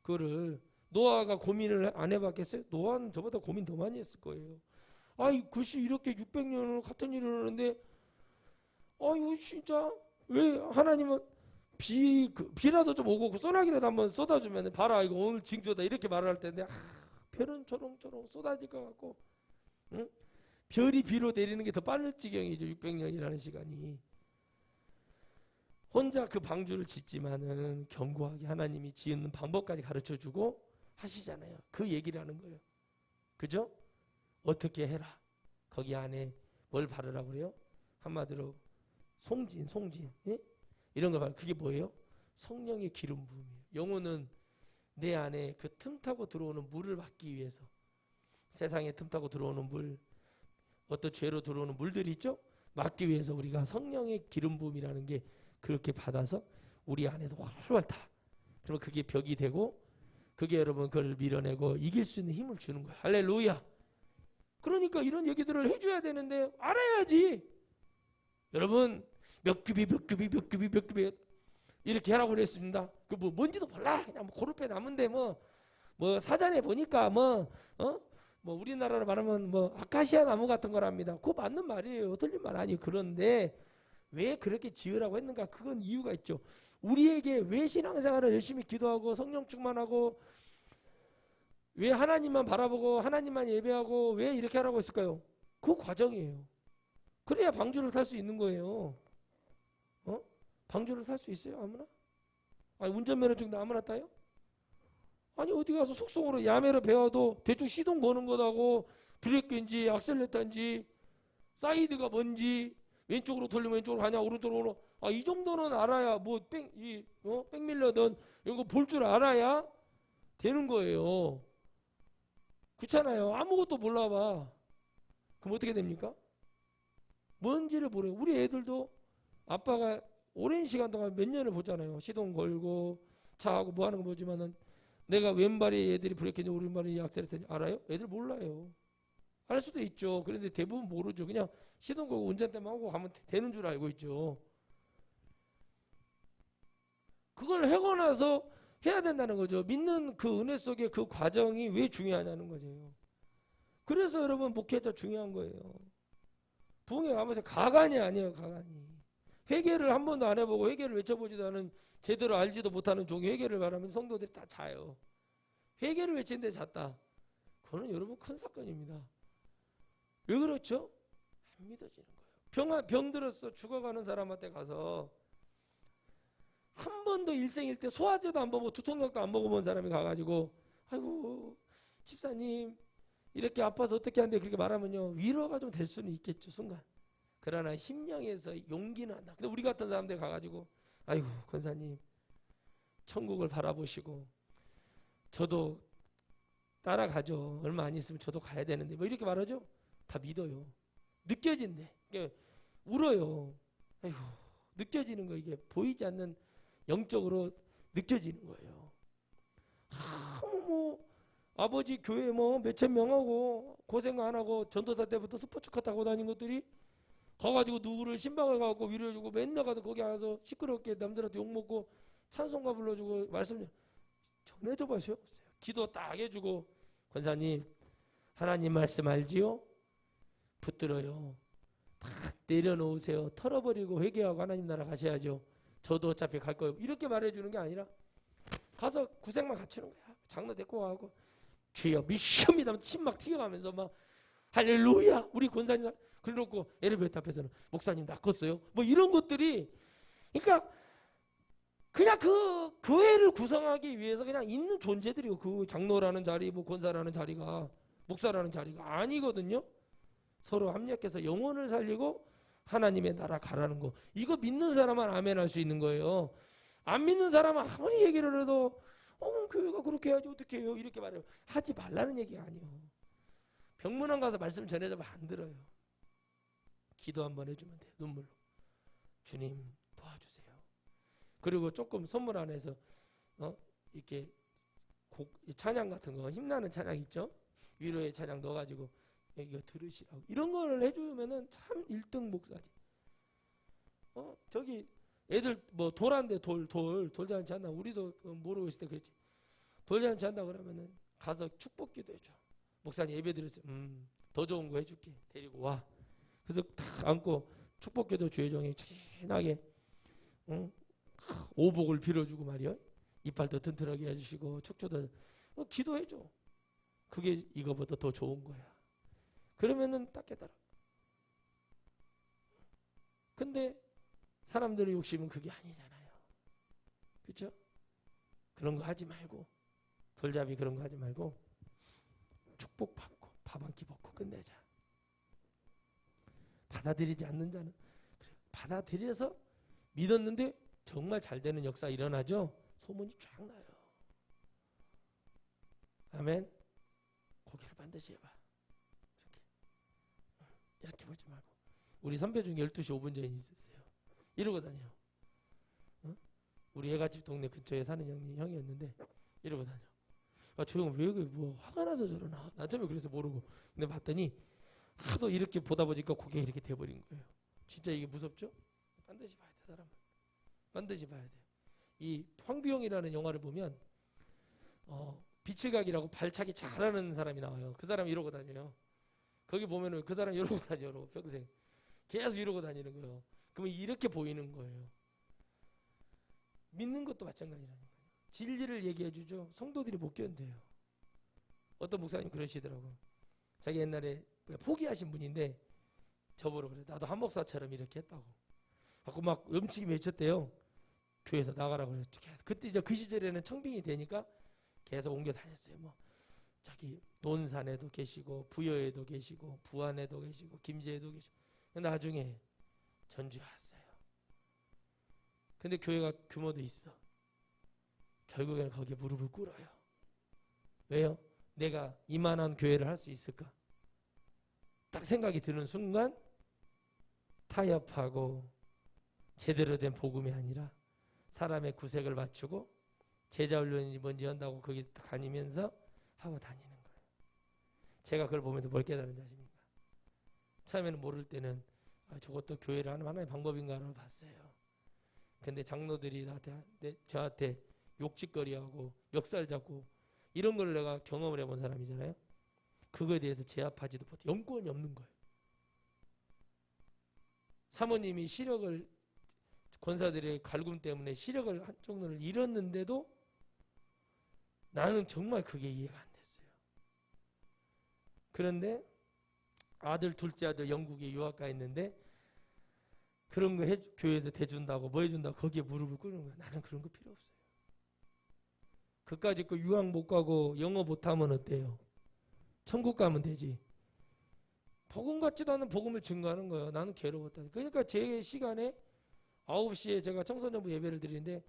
S1: 그거를 노아가 고민을 안 해봤겠어요? 노아는 저보다 고민 더 많이 했을 거예요. 아이 글쎄 이렇게 600년을 같은 일을 하는데 아이고 진짜 왜 하나님은 비라도 좀 오고 소나기라도 한번 쏟아주면 봐라 이거 오늘 징조다 이렇게 말을 할 텐데 별은 초롱초롱 쏟아질 것 같고 응? 별이 비로 내리는 게 더 빠를 지경이죠. 600년이라는 시간이. 혼자 그 방주를 짓지만은 견고하게 하나님이 지은 방법까지 가르쳐주고 하시잖아요. 그 얘기를 하는 거예요. 그죠? 어떻게 해라. 거기 안에 뭘 바르라고 그래요? 한마디로 송진 예? 이런 거 바르. 그게 뭐예요? 성령의 기름 부음이에요. 영혼은 내 안에 그 틈타고 들어오는 물을 받기 위해서 세상에 틈타고 들어오는 물 어떤 죄로 들어오는 물들이 있죠? 막기 위해서 우리가 성령의 기름 부음이라는 게 그렇게 받아서 우리 안에도 활활 타. 그러면 그게 벽이 되고 그게 여러분 그걸 밀어내고 이길 수 있는 힘을 주는 거예요. 할렐루야. 그러니까 이런 얘기들을 해줘야 되는데 알아야지. 여러분 몇 급이 이렇게 하라고 그랬습니다. 그 뭐 뭔지도 몰라. 그냥 뭐 고르페 남은데 뭐 사전에 보니까 뭐 우리나라로 말하면 뭐 아카시아 나무 같은 거랍니다. 그거 맞는 말이에요. 틀린 말 아니에요. 그런데 왜 그렇게 지으라고 했는가? 그건 이유가 있죠. 우리에게 왜 신앙생활을 열심히 기도하고 성령 충만하고 왜 하나님만 바라보고 하나님만 예배하고 왜 이렇게 하라고 했을까요? 그 과정이에요. 그래야 방주를 탈 수 있는 거예요. 방주를 탈 수 있어요? 아무나? 아니 운전면허증도 아무나 따요? 아니 어디 가서 속성으로 야매로 배워도 대충 시동 거는 거다고 브레이크인지 악셀레터인지 사이드가 뭔지 왼쪽으로 돌리면 왼쪽으로 가냐 오른쪽으로 이 정도는 알아야 뭐 백밀러든 이런 거 볼 줄 알아야 되는 거예요. 그렇잖아요. 아무것도 몰라봐. 그럼 어떻게 됩니까? 뭔지를 모르요. 우리 애들도 아빠가 오랜 시간 동안 몇 년을 보잖아요. 시동 걸고 차하고 뭐 하는 거 보지만은 내가 왼발이 애들이 브레이크인지 오른발이 악셀레터인지 알아요? 애들 몰라요. 알 수도 있죠. 그런데 대부분 모르죠. 그냥 시동 걸고 운전대만 하고 가면 되는 줄 알고 있죠. 그걸 하고 나서 해야 된다는 거죠. 믿는 그 은혜 속에 그 과정이 왜 중요하냐는 거죠. 그래서 여러분 목회자 중요한 거예요. 부흥회 가면서 가관이 아니에요. 가관이. 회개를 한 번도 안 해보고 회개를 외쳐보지도 않은 제대로 알지도 못하는 종이 회개를 말하면 성도들이 다 자요. 회개를 외치는데 잤다. 그거는 여러분 큰 사건입니다. 왜 그렇죠? 안 믿어지는 거예요. 병 들어서 죽어가는 사람한테 가서 한 번도 일생일 때 소화제도 안 먹고 두통약도 안 먹어본 사람이 가가지고 아이고 집사님 이렇게 아파서 어떻게 하는데 그렇게 말하면요 위로가 좀 될 수는 있겠죠 순간. 그러나 심령에서 용기는 한다. 근데 우리 같은 사람들 가가지고 아이고 권사님 천국을 바라보시고 저도 따라가죠. 얼마 안 있으면 저도 가야 되는데 뭐 이렇게 말하죠. 다 믿어요. 느껴진대. 그러니까 울어요. 아이고 느껴지는 거 이게 보이지 않는 영적으로 느껴지는 거예요. 뭐 아버지 교회 뭐 몇천 명하고 고생 안 하고 전도사 때부터 스포츠카 타고 다닌 것들이 가가지고 누구를 신방을 가고 위로해주고 맨날 가서 거기 가서 시끄럽게 남들한테 욕먹고 찬송가 불러주고 말씀 전해줘봐요. 소용없어요. 기도 딱 해주고 권사님 하나님 말씀 알지요? 붙들어요. 다 내려놓으세요. 털어버리고 회개하고 하나님 나라 가셔야죠. 저도 어차피 갈 거예요. 이렇게 말해주는 게 아니라 가서 구색만 갖추는 거야. 장로 데리고 가고 주여 미션이다 침 막 튀어가면서 막 할렐루야 우리 권사님 그래놓고 엘리베이터 앞에서는 목사님 낚았어요 뭐 이런 것들이 그러니까 그냥 그 교회를 구성하기 위해서 그냥 있는 존재들이요. 그 장로라는 자리, 뭐 권사라는 자리가, 목사라는 자리가 아니거든요. 서로 합력해서 영혼을 살리고 하나님의 나라 가라는 거. 이거 믿는 사람만 아멘할 수 있는 거예요. 안 믿는 사람은 아무리 얘기를 해도 교회가 그렇게 해야지 어떻게 해요? 이렇게 말해요. 하지 말라는 얘기가 아니에요. 병문안 가서 말씀 전해주면 안 들어요. 기도 한번 해주면 돼요. 눈물로. 주님 도와주세요. 그리고 조금 선물 안에서 이렇게 찬양 같은 거 힘나는 찬양 있죠? 위로의 찬양 넣어가지고 이거 들으시라고 이런 거를 해주면은 참 1등 목사지. 저기 애들 뭐 돌한데 돌잔치 한다. 우리도 모르고 있을 때 그랬지. 돌잔치 한다 그러면은 가서 축복기도 해줘. 목사님 예배 드렸어요. 더 좋은 거 해줄게. 데리고 와. 그래서 탁 안고 축복기도 주의 종이 친하게 오복을 빌어주고 말이요. 이빨도 튼튼하게 해주시고 척추도 기도해줘. 그게 이거보다 더 좋은 거야. 그러면은 딱 깨달아. 근데 사람들의 욕심은 그게 아니잖아요. 그렇죠? 그런 거 하지 말고 돌잡이 그런 거 하지 말고 축복받고 밥 한 끼 먹고 끝내자. 받아들이지 않는 자는 그래. 받아들여서 믿었는데 정말 잘 되는 역사 일어나죠? 소문이 쫙 나요. 아멘. 고개를 반드시 해봐. 이렇게 보지 말고. 우리 선배 중에 12시 5분 전이 있었어요. 이러고 다녀. 우리 애가집 동네 근처에 사는 형이었는데 이러고 다녀. 저 형 왜 뭐 화가 나서 저러나? 난 처음에 그래서 모르고. 근데 봤더니 하도 이렇게 보다 보니까 고개가 이렇게 돼버린 거예요. 진짜 이게 무섭죠? 반드시 봐야 돼, 사람은. 반드시 봐야 돼. 이 황비용이라는 영화를 보면 빛의 각이라고 발차기 잘하는 사람이 나와요. 그 사람이 이러고 다녀요. 거기 보면은 그 사람이 이러고 다녀요. 평생. 계속 이러고 다니는 거예요. 그러면 이렇게 보이는 거예요. 믿는 것도 마찬가지라니까요. 진리를 얘기해 주죠. 성도들이 못 견뎌요. 어떤 목사님 그러시더라고요. 자기 옛날에 포기하신 분인데 저보러 그래. 나도 한 목사처럼 이렇게 했다고. 하고 막 음치기 외쳤대요. 교회에서 나가라고 그랬죠. 그때 이제 그 시절에는 청빙이 되니까 계속 옮겨 다녔어요. 뭐 자기 논산에도 계시고 부여에도 계시고 부안에도 계시고 김제에도 계시고 나중에 전주에 왔어요. 근데 교회가 규모도 있어. 결국에는 거기에 무릎을 꿇어요. 왜요? 내가 이만한 교회를 할 수 있을까? 딱 생각이 드는 순간 타협하고 제대로 된 복음이 아니라 사람의 구색을 맞추고 제자 훈련인지 뭔지 한다고 거기 다니면서 하고 다니는 거예요. 제가 그걸 보면서 뭘 깨달은 줄 아십니까? 처음에는 모를 때는 저것도 교회를 하는 하나의 방법인가 라고 봤어요. 근데 장로들이 저한테 욕짓거리하고 멱살 잡고 이런 걸 내가 경험을 해본 사람이잖아요. 그거에 대해서 제압하지도 못해. 영권이 없는 거예요. 사모님이 시력을 권사들의 갈굼 때문에 시력을 한쪽 눈을 잃었는데도 나는 정말 그게 이해가 안 됐어요. 그런데 둘째 아들 영국에 유학 가 있는데 그런 거 교회에서 대준다고 뭐 해준다고 거기에 무릎을 꿇는 거야. 나는 그런 거 필요 없어요. 그까짓 거 유학 못 가고 영어 못하면 어때요? 천국 가면 되지. 복음 같지도 않은 복음을 증거하는 거예요. 나는 괴로웠다. 그러니까 제 시간에 9시에 제가 청소년부 예배를 드리는데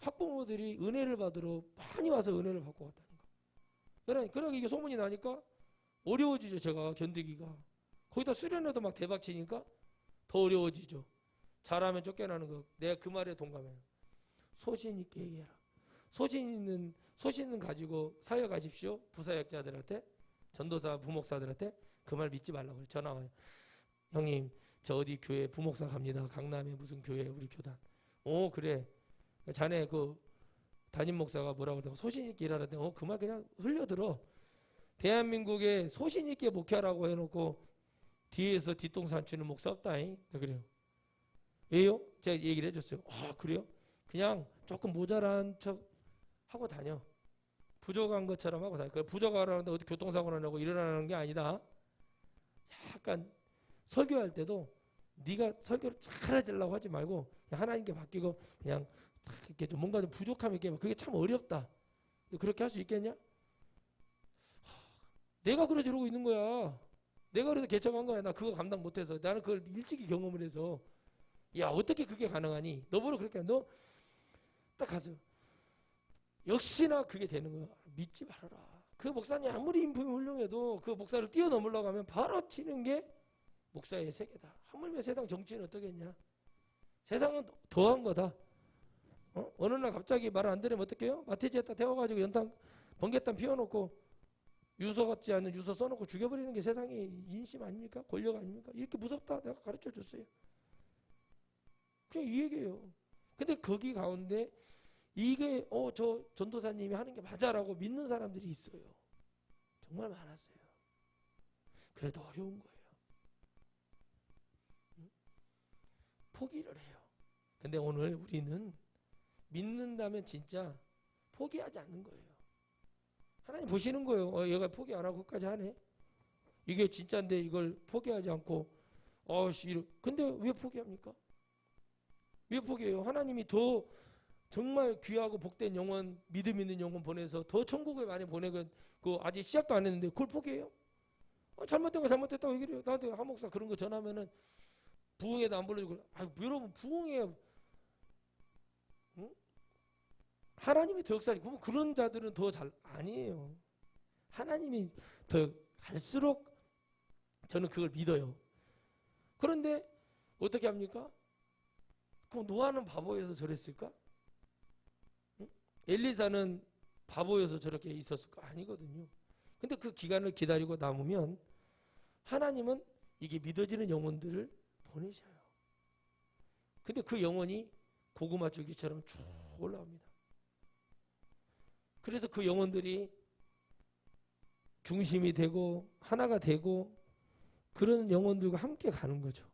S1: 학부모들이 은혜를 받으러 많이 와서 은혜를 받고 갔다는 거예요. 그러니까 이게 소문이 나니까 어려워지죠. 제가 견디기가. 거기다 수련회도 막 대박 치니까 더 어려워지죠. 잘하면 쫓겨나는 거. 내가 그 말에 동감해요. 소신 있게 얘기해라. 소신은 가지고 사역하십시오. 부사역자들한테, 전도사, 부목사들한테 그 말 믿지 말라고 그래요. 전화 와요. 형님, 저 어디 교회 부목사 갑니다. 강남에 무슨 교회 우리 교단. 그래. 자네 그 담임 목사가 뭐라고 그러고 소신 있게 일하라는데 그 말 그냥 흘려들어. 대한민국에 소신 있게 목회하라고 해놓고 뒤에서 뒷동산 치는 목사 없다잉. 그래요. 왜요? 제가 얘기를 해줬어요. 그래요? 그냥 조금 모자란 척 하고 다녀. 부족한 것처럼 하고 다녀. 부족하라는데 어디 교통사고나 나고 일어나는 게 아니다. 약간 설교할 때도 네가 설교를 잘해주려고 하지 말고 그냥 하나님께 맡기고 그냥 이렇게 좀 뭔가 좀 부족함이 있게 그게 참 어렵다. 그렇게 할 수 있겠냐? 내가 그래서 이러고 있는 거야. 내가 그래서 개척한 거야. 나 그거 감당 못해서. 나는 그걸 일찍이 경험을 해서. 야, 어떻게 그게 가능하니? 너보러 그렇게 너 딱 가서 역시나 그게 되는 거야. 믿지 말아라. 그 목사님 아무리 인품이 훌륭해도 그 목사를 뛰어넘으려고 하면 바로 치는 게 목사의 세계다. 하물며 세상 정치는 어떻겠냐? 세상은 더한 거다. 어느 날 갑자기 말 안 들으면 어떡해요? 마티즈에다 태워가지고 연탄 번개탄 피워놓고 유서 같지 않은 유서 써놓고 죽여버리는 게 세상의 인심 아닙니까? 권력 아닙니까? 이렇게 무섭다 내가 가르쳐 줬어요. 그냥 이 얘기예요. 근데 거기 가운데 이게 저 전도사님이 하는 게 맞아라고 믿는 사람들이 있어요. 정말 많았어요. 그래도 어려운 거예요. 포기를 해요. 근데 오늘 우리는 믿는다면 진짜 포기하지 않는 거예요. 하나님 보시는 거예요. 얘가 포기 안 하고 끝까지 하네. 이게 진짜인데 이걸 포기하지 않고 근데 왜 포기합니까? 왜 포기해요? 하나님이 더 정말 귀하고 복된 영혼, 믿음 있는 영혼 보내서 더 천국에 많이 보내고 아직 시작도 안 했는데 그걸 포기해요? 잘못된 거 잘못됐다고 얘기를 해요. 나한테 한 목사 그런 거 전하면은 부흥회도 안 불러주고 여러분 부흥회 하나님이 더 역사하지. 그런 자들은 더 잘 아니에요. 하나님이 더 갈수록 저는 그걸 믿어요. 그런데 어떻게 합니까? 그럼 노아는 바보여서 저랬을까? 엘리사는 바보여서 저렇게 있었을까? 아니거든요. 근데 그 기간을 기다리고 남으면 하나님은 이게 믿어지는 영혼들을 보내셔요. 근데 그 영혼이 고구마 줄기처럼 쭉 올라옵니다. 그래서 그 영혼들이 중심이 되고 하나가 되고 그런 영혼들과 함께 가는 거죠.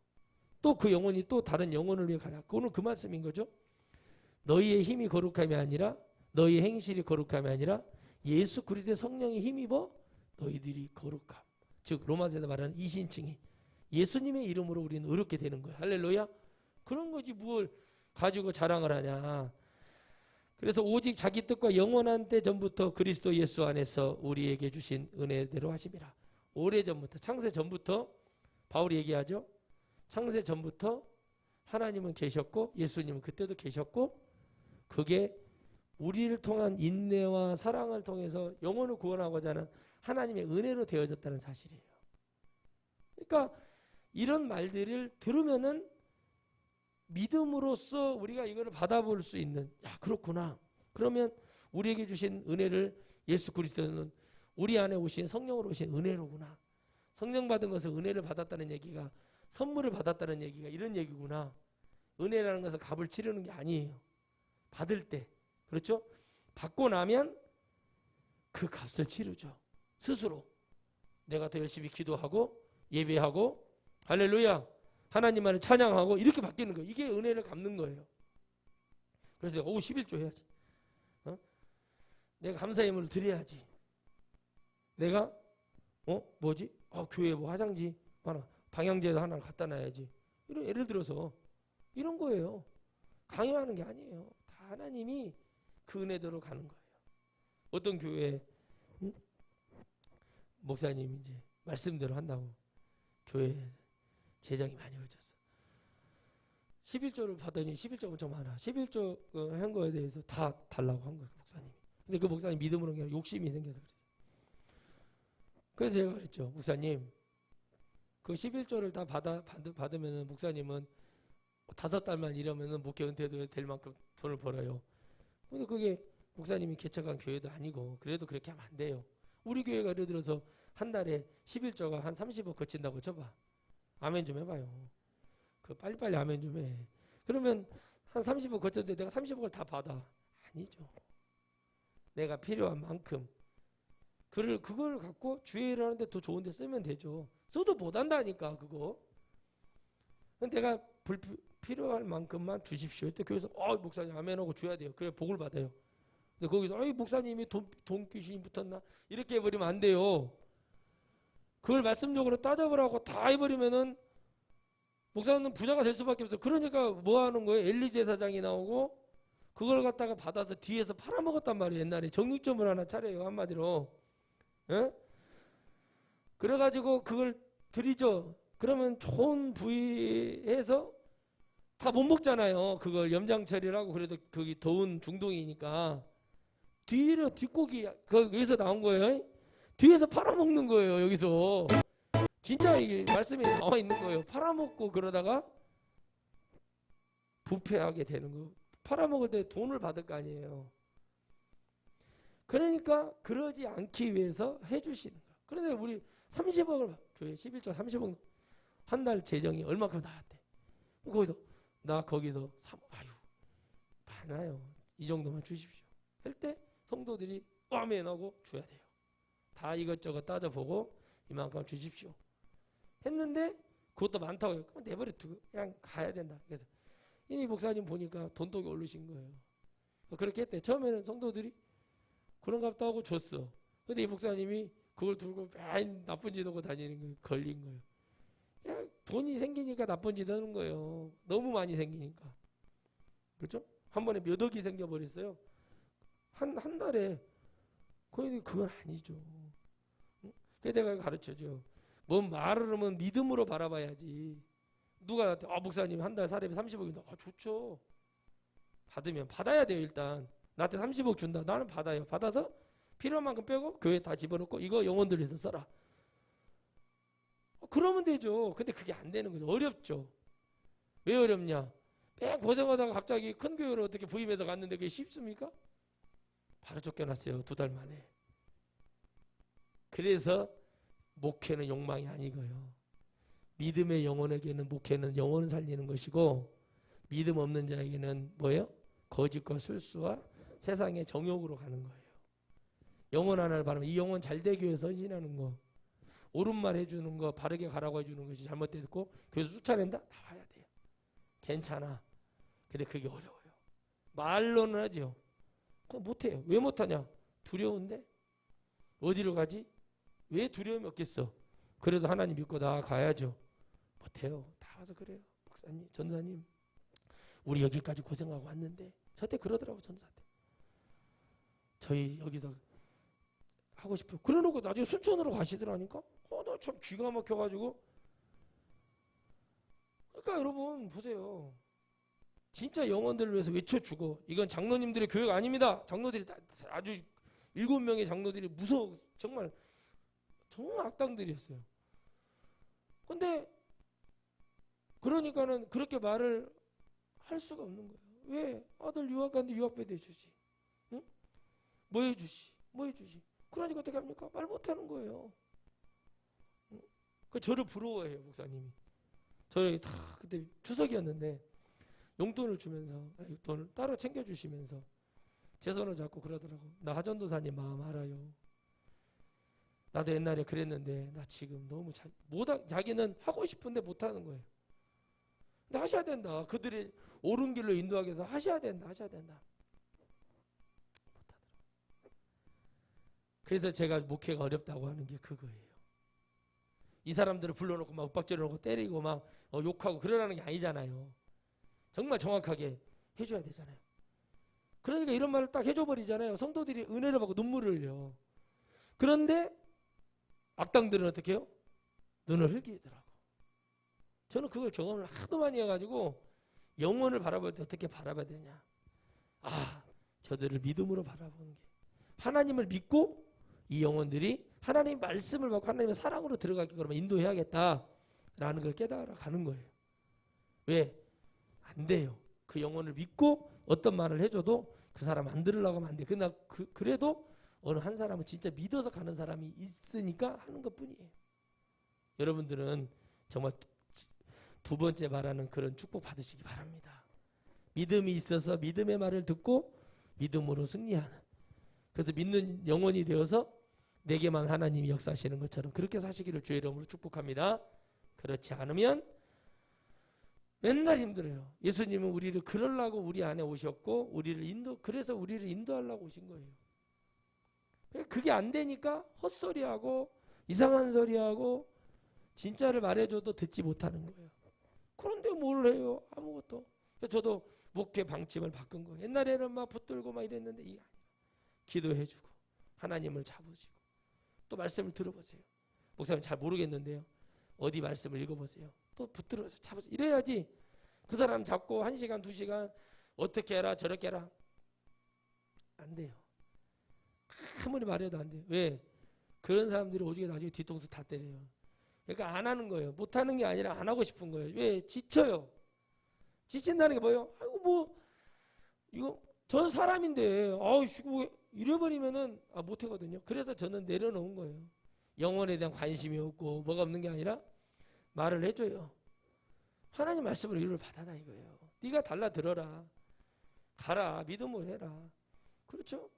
S1: 또 그 영혼이 또 다른 영혼을 위해 가라. 그거는 그 말씀인 거죠. 너희의 힘이 거룩함이 아니라 너희의 행실이 거룩함이 아니라 예수 그리스도의 성령의 힘입어 너희들이 거룩함. 즉 로마서에서 말하는 이신칭이 예수님의 이름으로 우리는 의롭게 되는 거야. 할렐루야. 그런 거지 뭘 가지고 자랑을 하냐. 그래서 오직 자기 뜻과 영원한 때 전부터 그리스도 예수 안에서 우리에게 주신 은혜대로 하심이라. 오래전부터 창세 전부터 바울이 얘기하죠. 창세 전부터 하나님은 계셨고 예수님은 그때도 계셨고 그게 우리를 통한 인내와 사랑을 통해서 영혼을 구원하고자 하는 하나님의 은혜로 되어졌다는 사실이에요. 그러니까 이런 말들을 들으면은 믿음으로써 우리가 이거를 받아볼 수 있는 그렇구나. 그러면 우리에게 주신 은혜를 예수 그리스도는 우리 안에 오신 성령으로 오신 은혜로구나. 성령 받은 것은 은혜를 받았다는 얘기가 선물을 받았다는 얘기가 이런 얘기구나. 은혜라는 것은 값을 치르는 게 아니에요. 받을 때. 그렇죠? 받고 나면 그 값을 치르죠. 스스로. 내가 더 열심히 기도하고 예배하고 할렐루야. 하나님만을 찬양하고 이렇게 바뀌는 거예요. 이게 은혜를 갚는 거예요. 그래서 내가 11조 해야지. 내가 감사의 예물을 드려야지. 내가 교회 화장지 하나 방향제도 하나 갖다 놔야지. 이런 예를 들어서 이런 거예요. 강요하는 게 아니에요. 다 하나님이 그 은혜대로 가는 거예요. 어떤 교회 목사님이 이제 말씀대로 한다고 교회 재정이 많이 어졌어. 11조를 받더니 11조 엄청 많아. 11조 한 거에 대해서 다 달라고 한 거예요. 목사님이. 근데 그 목사님 믿음으로 그냥 욕심이 생겨서 그랬어요. 그래서 제가 그랬죠. 목사님 그 11조를 다 받으면 목사님은 5달만 일하면 목회 은퇴도 될 만큼 돈을 벌어요. 근데 그게 목사님이 개척한 교회도 아니고 그래도 그렇게 하면 안 돼요. 우리 교회가 예를 들어서 한 달에 11조가 한 30억 거친다고 쳐봐. 아멘 좀 해봐요. 그 빨리빨리 아멘 좀 해. 그러면 한 30억 거쳤는데 내가 30억을 다 받아. 아니죠. 내가 필요한 만큼 그걸 갖고 주의를 하는데 더 좋은 데 쓰면 되죠. 써도 못한다니까 그거. 내가 필요할 만큼만 주십시오. 그때 교회에서 목사님 아멘하고 줘야 돼요. 그래 복을 받아요. 근데 거기서 목사님이 돈 귀신이 붙었나? 이렇게 해버리면 안 돼요. 그걸 말씀적으로 따져보라고 다 해버리면은 목사는 부자가 될 수밖에 없어. 그러니까 뭐 하는 거예요? 엘리 제사장이 나오고 그걸 갖다가 받아서 뒤에서 팔아먹었단 말이에요. 옛날에 정육점을 하나 차려요. 한마디로. 예? 그래가지고 그걸 드리죠. 그러면 좋은 부위에서 다 못 먹잖아요. 그걸 염장철이라고. 그래도 거기 더운 중동이니까 뒤로 뒷고기 여기서 나온 거예요. 뒤에서 팔아먹는 거예요. 여기서 진짜 이 말씀이 나와 있는 거예요. 팔아먹고 그러다가 부패하게 되는 거. 팔아먹을 때 돈을 받을 거 아니에요. 그러니까 그러지 않기 위해서 해주시는 거예요. 그런데 우리 30억을 교회 11조 30억 한 달 재정이 얼마큼 나왔대. 거기서 아유 많아요. 이 정도만 주십시오. 할 때 성도들이 아멘 하고 줘야 돼요. 다 이것저것 따져보고 이만큼 주십시오. 했는데 그것도 많다고 해요. 그럼 내버려 두고 그냥 가야 된다. 그래서 이 목사님 보니까 돈독이 오르신 거예요. 그렇게 했대. 처음에는 성도들이 그런갑다 하고 줬어. 근데 이 목사님이 그걸 들고 맨 나쁜 짓 하고 다니는 거예요. 걸린 거예요. 그냥 돈이 생기니까 나쁜 짓 하는 거예요. 너무 많이 생기니까. 그렇죠? 한 번에 몇 억이 생겨버렸어요. 한 달에. 그건 아니죠. 그래서 내가 가르쳐줘. 뭔 말을 하면 믿음으로 바라봐야지. 누가 목사님 한 달 사례비 30억인데 좋죠. 받으면 받아야 돼요. 일단 나한테 30억 준다. 나는 받아요. 받아서 필요한 만큼 빼고 교회 다 집어넣고 이거 영혼들 위해서 써라. 그러면 되죠. 근데 그게 안 되는 거죠. 어렵죠. 왜 어렵냐? 매 고생하다가 갑자기 큰 교회로 어떻게 부임해서 갔는데 그게 쉽습니까? 바로 쫓겨났어요. 2달 만에. 그래서 목회는 욕망이 아니고요. 믿음의 영혼에게는 목회는 영혼을 살리는 것이고 믿음 없는 자에게는 뭐예요? 거짓과 술수와 세상의 정욕으로 가는 거예요. 영혼 하나를 바라면 이 영혼 잘 되기 위해서 헌신하는 거, 옳은 말 해주는 거, 바르게 가라고 해주는 것이 잘못됐고 그래서 쫓아낸다? 나와야 돼요. 괜찮아. 근데 그게 어려워요. 말로는 하죠. 그거 못해요. 왜 못하냐? 두려운데? 어디로 가지? 왜 두려움이 없겠어? 그래도 하나님 믿고 나아가야죠. 못해요. 다 와서 그래요. 목사님, 전사님, 우리 여기까지 고생하고 왔는데 저때 그러더라고. 전사한테 저희 여기서 하고 싶어요. 그래놓고 나중에 순천으로 가시더라니까. 나 참 기가 막혀가지고. 그러니까 여러분 보세요. 진짜 영혼들을 위해서 외쳐주고. 이건 장로님들의 교회가 아닙니다. 장로들이 아주 7명의 장로들이 무서워. 정말 악당들이었어요. 근데 그러니까는 그렇게 말을 할 수가 없는 거예요. 왜? 아들 유학 갔는데 유학비도 해주지. 응? 뭐 해주지? 그러니까 어떻게 합니까? 말 못하는 거예요. 응? 저를 부러워해요. 목사님이. 저에게 다 그때 추석이었는데 용돈을 주면서 돈을 따로 챙겨주시면서 제 손을 잡고 그러더라고. 나 하전도사님 마음 알아요. 나도 옛날에 그랬는데 나 지금 너무 자기는 하고 싶은데 못하는 거예요. 근데 하셔야 된다. 그들이 옳은 길로 인도하기 위해서 하셔야 된다. 못하더라고. 그래서 제가 목회가 어렵다고 하는 게 그거예요. 이 사람들을 불러놓고 막 윽박지르고 때리고 막 욕하고 그러라는 게 아니잖아요. 정말 정확하게 해줘야 되잖아요. 그러니까 이런 말을 딱 해줘버리잖아요. 성도들이 은혜를 받고 눈물을 흘려. 그런데 악당들은 어떻게 해요? 눈을 흘기더라고. 저는 그걸 경험을 하도 많이 해가지고 영혼을 바라볼 때 어떻게 바라봐야 되냐. 저들을 믿음으로 바라보는 게. 하나님을 믿고 이 영혼들이 하나님의 말씀을 받고 하나님의 사랑으로 들어가게 그러면 인도해야겠다라는 걸 깨달아 가는 거예요. 왜? 안 돼요. 그 영혼을 믿고 어떤 말을 해줘도 그 사람 안 들으려고 하면 안 돼. 그래도 어느 한 사람은 진짜 믿어서 가는 사람이 있으니까 하는 것 뿐이에요. 여러분들은 정말 2번째 말하는 그런 축복 받으시기 바랍니다. 믿음이 있어서 믿음의 말을 듣고 믿음으로 승리하는. 그래서 믿는 영혼이 되어서 내게만 하나님이 역사하시는 것처럼 그렇게 사시기를 주의 이름으로 축복합니다. 그렇지 않으면 맨날 힘들어요. 예수님은 우리를 그러려고 우리 안에 오셨고 그래서 우리를 인도하려고 오신 거예요. 그게 안 되니까 헛소리하고 이상한 소리하고 진짜를 말해줘도 듣지 못하는 거예요. 그런데 뭘 해요? 아무것도. 저도 목회 방침을 바꾼 거예요. 옛날에는 막 붙들고 막 이랬는데 이게 아니라 기도해주고 하나님을 잡으시고 또 말씀을 들어보세요. 목사님 잘 모르겠는데요. 어디 말씀을 읽어보세요. 또 붙들어서 잡으세요. 이래야지 그 사람 잡고 1시간 2시간 어떻게 해라 저렇게 해라 안 돼요. 아무리 말해도 안 돼요. 왜? 그런 사람들이 오죽에 나중에 뒤통수 다 때려요. 그러니까 안 하는 거예요. 못하는 게 아니라 안 하고 싶은 거예요. 왜? 지쳐요. 지친다는 게 뭐예요? 아이고 뭐 이거 저 사람인데 아우 잃어버리면은 못하거든요. 그래서 저는 내려놓은 거예요. 영혼에 대한 관심이 없고 뭐가 없는 게 아니라 말을 해줘요. 하나님 말씀으로 위로를 받아라 이거예요. 네가 달라 들어라. 가라. 믿음으로 해라. 그렇죠?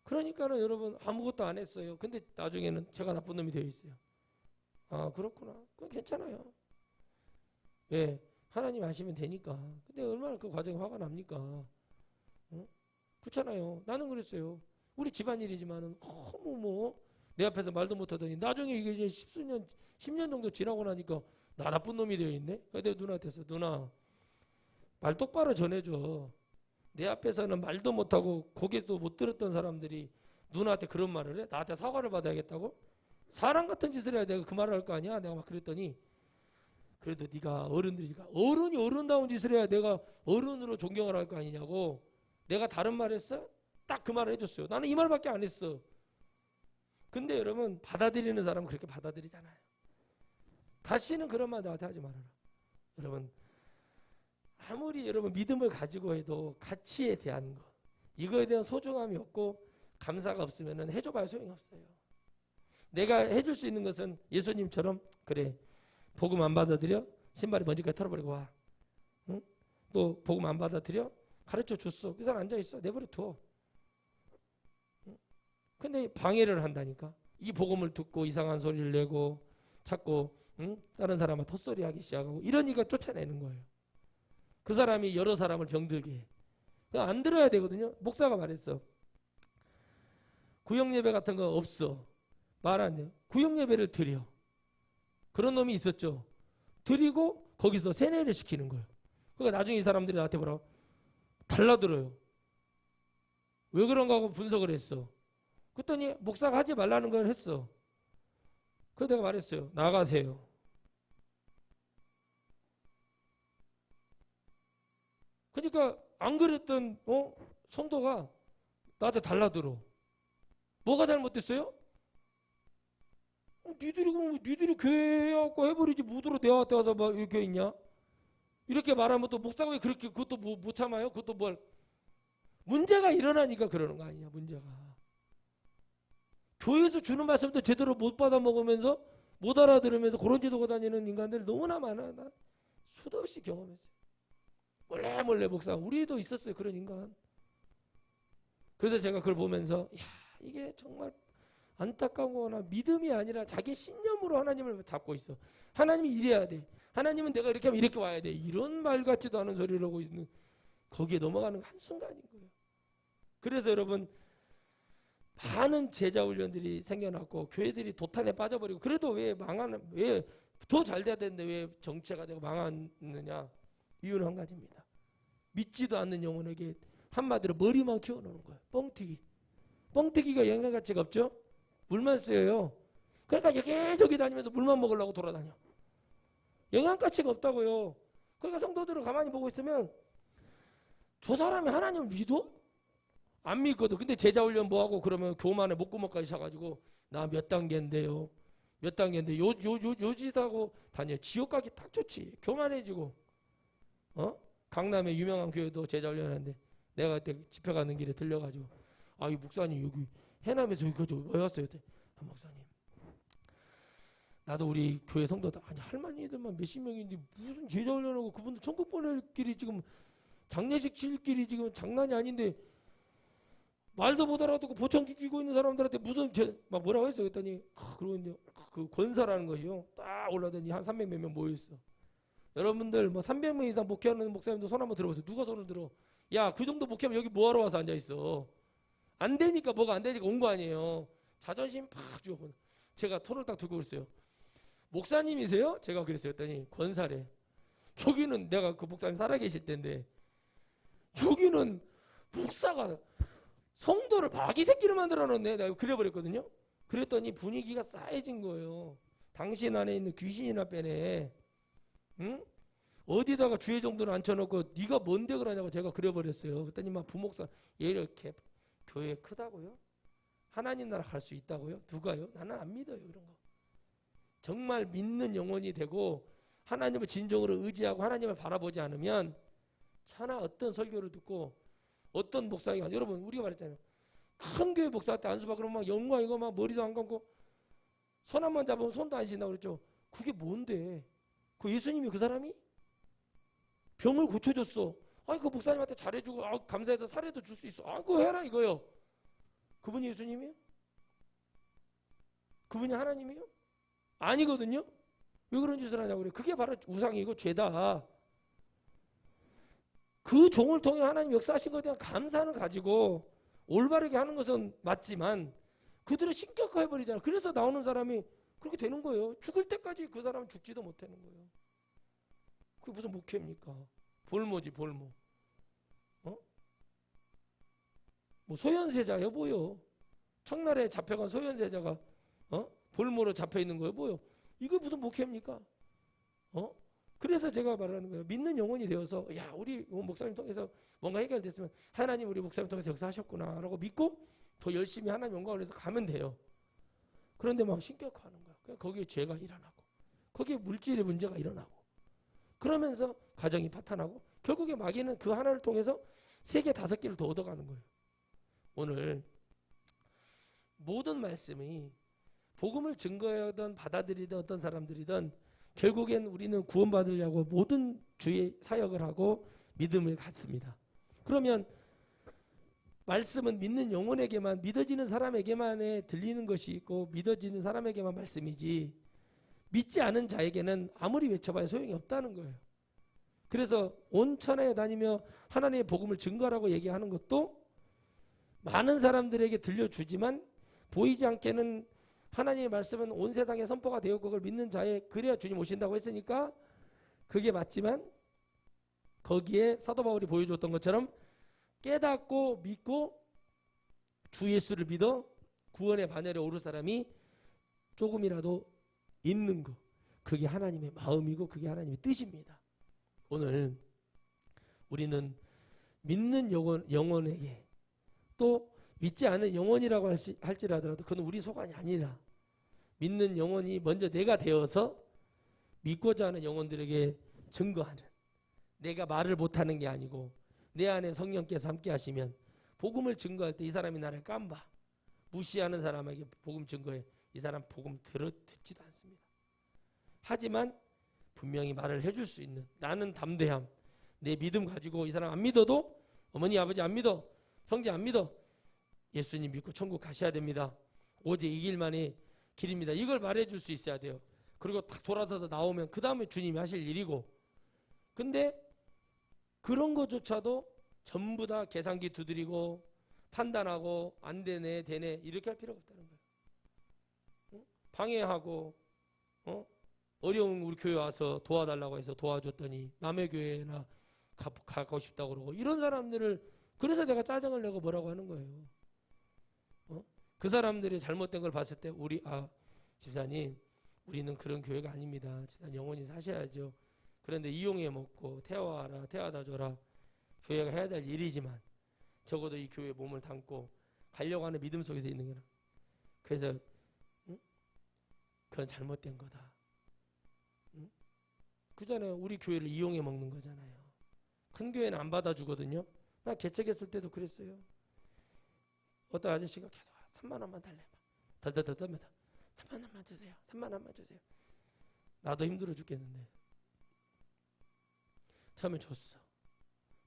S1: 그러니까는 여러분 아무것도 안 했어요. 근데 나중에는 제가 나쁜 놈이 되어 있어요. 아 그렇구나. 그건 괜찮아요. 왜? 하나님 하시면 되니까. 근데 얼마나 그 과정이 화가 납니까? 어? 그렇잖아요. 나는 그랬어요. 우리 집안일이지만은 너무 내 앞에서 말도 못하더니 나중에 이게 이제 10년 정도 지나고 나니까 나 나쁜 놈이 되어 있네. 근데 누나한테서 누나 말 똑바로 전해줘. 내 앞에서는 말도 못하고 고개도 못 들었던 사람들이 누나한테 그런 말을 해? 나한테 사과를 받아야겠다고? 사람 같은 짓을 해야 내가 그 말을 할 거 아니야? 내가 막 그랬더니 그래도 네가 어른들이니까 어른이 어른다운 짓을 해야 내가 어른으로 존경을 할 거 아니냐고. 내가 다른 말 했어? 딱 그 말을 해줬어요. 나는 이 말밖에 안 했어. 근데 여러분 받아들이는 사람은 그렇게 받아들이잖아요. 다시는 그런 말 나한테 하지 말아라. 여러분 아무리 여러분 믿음을 가지고 해도 가치에 대한 거 이거에 대한 소중함이 없고 감사가 없으면 해줘봐야 소용이 없어요. 내가 해줄 수 있는 것은 예수님처럼 그래 복음 안 받아들여? 신발이 먼지까지 털어버리고 와. 응? 또 복음 안 받아들여? 가르쳐 줬어. 그 사람 앉아있어. 내버려 둬. 응? 근데 방해를 한다니까. 이 복음을 듣고 이상한 소리를 내고 자꾸 응? 다른 사람한테 헛소리 하기 시작하고 이러니까 쫓아내는 거예요. 그 사람이 여러 사람을 병들게 해. 안 들어야 되거든요. 목사가 말했어. 구역예배 같은 거 없어. 말 안 해요. 구역예배를 드려. 그런 놈이 있었죠. 드리고 거기서 세뇌를 시키는 거예요. 그러니까 나중에 이 사람들이 나한테 뭐라고? 달라들어요. 왜 그런가 하고 분석을 했어. 그랬더니 목사가 하지 말라는 걸 했어. 그래서 내가 말했어요. 나가세요. 그러니까 안 그랬던 성도가 나한테 달라들어. 뭐가 잘못됐어요? 니들이 교회 해갖고 해버리지 무드로 대화한테 와서 막 이렇게 있냐? 이렇게 말하면 또 목사가 왜 그렇게 그것도 못 참아요? 그것도 뭘 문제가 일어나니까 그러는 거 아니냐? 문제가 교회에서 주는 말씀도 제대로 못 받아 먹으면서 못 알아들으면서 그런 지도고 다니는 인간들 너무나 많아. 나 수도 없이 경험했어요. 몰래 목사 우리도 있었어요. 그런 인간. 그래서 제가 그걸 보면서 야 이게 정말 안타까운 거나 믿음이 아니라 자기 신념으로 하나님을 잡고 있어. 하나님이 이래야 돼. 하나님은 내가 이렇게 하면 이렇게 와야 돼. 이런 말 같지도 않은 소리를 하고 있는 거기에 넘어가는 한순간인 거예요. 그래서 여러분 많은 제자 훈련들이 생겨났고 교회들이 도탄에 빠져버리고 그래도 왜 더 잘 돼야 되는데 왜 정체가 되고 망하느냐. 이유는 한 가지입니다. 믿지도 않는 영혼에게 한마디로 머리만 키워놓는 거예요. 뻥튀기. 뻥튀기가 영양가치가 없죠? 물만 쓰여요. 그러니까 여기저기 다니면서 물만 먹으려고 돌아다녀. 영양가치가 없다고요. 그러니까 성도들을 가만히 보고 있으면 저 사람이 하나님을 믿어? 안 믿거든. 근데 제자훈련 뭐하고 그러면 교만에 목구멍까지 차가지고 나 몇 단계인데요. 몇 단계인데 요 짓하고 다녀. 지옥 가기 딱 좋지. 교만해지고. 강남에 유명한 교회도 제자훈련 하는데 내가 그때 집회 가는 길에 들려가지고 이 목사님 여기 해남에서 여기까지 왜 왔어요? 목사님 나도 우리 교회 성도다. 아니 할머니들만 몇십 명인데 무슨 제자훈련하고 그분들 천국 보낼 길이 지금 장례식 칠 길이 지금 장난이 아닌데 말도 못 알아듣고 보청기 끼고 있는 사람들한테 무슨 막 뭐라고 했어. 그랬더니 그러고 있는데 그 권사라는 것이요. 딱 올라더니 한 300몇 명 모여있어. 여러분들 뭐 300명 이상 목회하는 목사님도 손 한번 들어보세요. 누가 손을 들어? 야 그 정도 목회하면 여기 뭐하러 와서 앉아있어. 안 되니까 뭐가 안 되니까 온 거 아니에요. 자존심 팍 주고 제가 톤을 딱 두고 그랬어요. 목사님이세요? 제가 그랬어요. 했더니 권사래. 여기는 내가 그 목사님 살아계실 때인데 여기는 목사가 성도를 마귀 새끼를 만들어 놓네. 내가 그래버렸거든요. 그랬더니 분위기가 싸해진 거예요. 당신 안에 있는 귀신이나 빼내. 응? 어디다가 주의 정도를 앉혀놓고 네가 뭔데 그러냐고 제가 그래버렸어요. 그랬더니 막 부목사 이렇게 교회 크다고요? 하나님 나라 갈 수 있다고요? 누가요? 나는 안 믿어요 그런 거. 정말 믿는 영혼이 되고 하나님을 진정으로 의지하고 하나님을 바라보지 않으면 차나 어떤 설교를 듣고 어떤 목사가 여러분 우리가 말했잖아요. 큰 교회 목사한테 안수받고 그러면 막 영광이고 막 머리도 안 감고 손 한번 잡으면 손도 안 쉰다고 그랬죠. 그게 뭔데? 그 예수님이 그 사람이? 병을 고쳐줬어. 아니 그 목사님한테 잘해주고 감사해서 사례도 줄 수 있어. 그거 해라 이거요. 그분이 예수님이요? 그분이 하나님이요? 아니거든요. 왜 그런 짓을 하냐고 그래. 그게 바로 우상이고 죄다. 그 종을 통해 하나님 역사하신 것에 대한 감사를 가지고 올바르게 하는 것은 맞지만 그들을 신격화해버리잖아. 그래서 나오는 사람이 그렇게 되는 거예요. 죽을 때까지 그 사람은 죽지도 못하는 거예요. 그게 무슨 목회입니까? 볼모지 볼모. 뭐 소현세자요 뭐요? 청나라에 잡혀간 소현세자가 볼모로 잡혀있는 거예요 뭐요? 이거 무슨 목회입니까? 그래서 제가 말하는 거예요. 믿는 영혼이 되어서 야 우리 목사님 통해서 뭔가 해결됐으면 하나님 우리 목사님 통해서 역사하셨구나 라고 믿고 더 열심히 하나님 영광을 위해서 가면 돼요. 그런데 막 신격화하는 거야. 그러니까 거기에 죄가 일어나고 거기에 물질의 문제가 일어나고 그러면서 가정이 파탄하고 결국에 마귀는 그 하나를 통해서 3개 5개를 더 얻어가는 거예요. 오늘 모든 말씀이 복음을 증거하던 받아들이던 어떤 사람들이든 결국엔 우리는 구원받으려고 모든 주의 사역을 하고 믿음을 갖습니다. 그러면 말씀은 믿는 영혼에게만 믿어지는 사람에게만 들리는 것이 있고 믿어지는 사람에게만 말씀이지 믿지 않은 자에게는 아무리 외쳐봐야 소용이 없다는 거예요. 그래서 온 천하에 다니며 하나님의 복음을 증거하라고 얘기하는 것도 많은 사람들에게 들려주지만 보이지 않게는 하나님의 말씀은 온 세상에 선포가 되어 그걸 믿는 자에 그래야 주님 오신다고 했으니까 그게 맞지만 거기에 사도 바울이 보여줬던 것처럼 깨닫고 믿고 주 예수를 믿어 구원의 반열에 오를 사람이 조금이라도 있는 거 그게 하나님의 마음이고 그게 하나님의 뜻입니다. 오늘 우리는 믿는 영혼에게 또 믿지 않은 영혼이라고 할지라도 그건 우리 소관이 아니라 믿는 영혼이 먼저 내가 되어서 믿고자 하는 영혼들에게 증거하는 내가 말을 못하는 게 아니고 내 안에 성령께서 함께 하시면 복음을 증거할 때 이 사람이 나를 깜봐 무시하는 사람에게 복음 증거해 이 사람 복음 듣지도 않습니다. 하지만 분명히 말을 해줄 수 있는 나는 담대함 내 믿음 가지고 이 사람 안 믿어도 어머니 아버지 안 믿어 형제 안 믿어 예수님 믿고 천국 가셔야 됩니다. 오직 이 길만이 길입니다. 이걸 말해줄 수 있어야 돼요. 그리고 딱 돌아서서 나오면 그 다음에 주님이 하실 일이고 근데 그런 것조차도 전부 다 계산기 두드리고 판단하고 안 되네 되네 이렇게 할 필요가 없다는 거예요. 방해하고 어려운 우리 교회 와서 도와달라고 해서 도와줬더니 남의 교회나 가고 싶다고 그러고 이런 사람들을 그래서 내가 짜증을 내고 뭐라고 하는 거예요. 그 사람들이 잘못된 걸 봤을 때 우리 집사님 우리는 그런 교회가 아닙니다. 집사님 영원히 사셔야죠. 그런데 이용해 먹고 태워와라 태워다 줘라 교회가 해야 될 일이지만 적어도 이 교회에 몸을 담고 가려고 하는 믿음 속에서 있는 거는 그래서 그건 잘못된 거다. 그잖아요. 우리 교회를 이용해 먹는 거잖아요. 큰 교회는 안 받아주거든요. 나 개척했을 때도 그랬어요. 어떤 아저씨가 계속 3만 원만 달래. 덜덜덜 떨면서 3만 원만 주세요. 3만 원만 주세요. 나도 힘들어 죽겠는데. 처음에 줬어.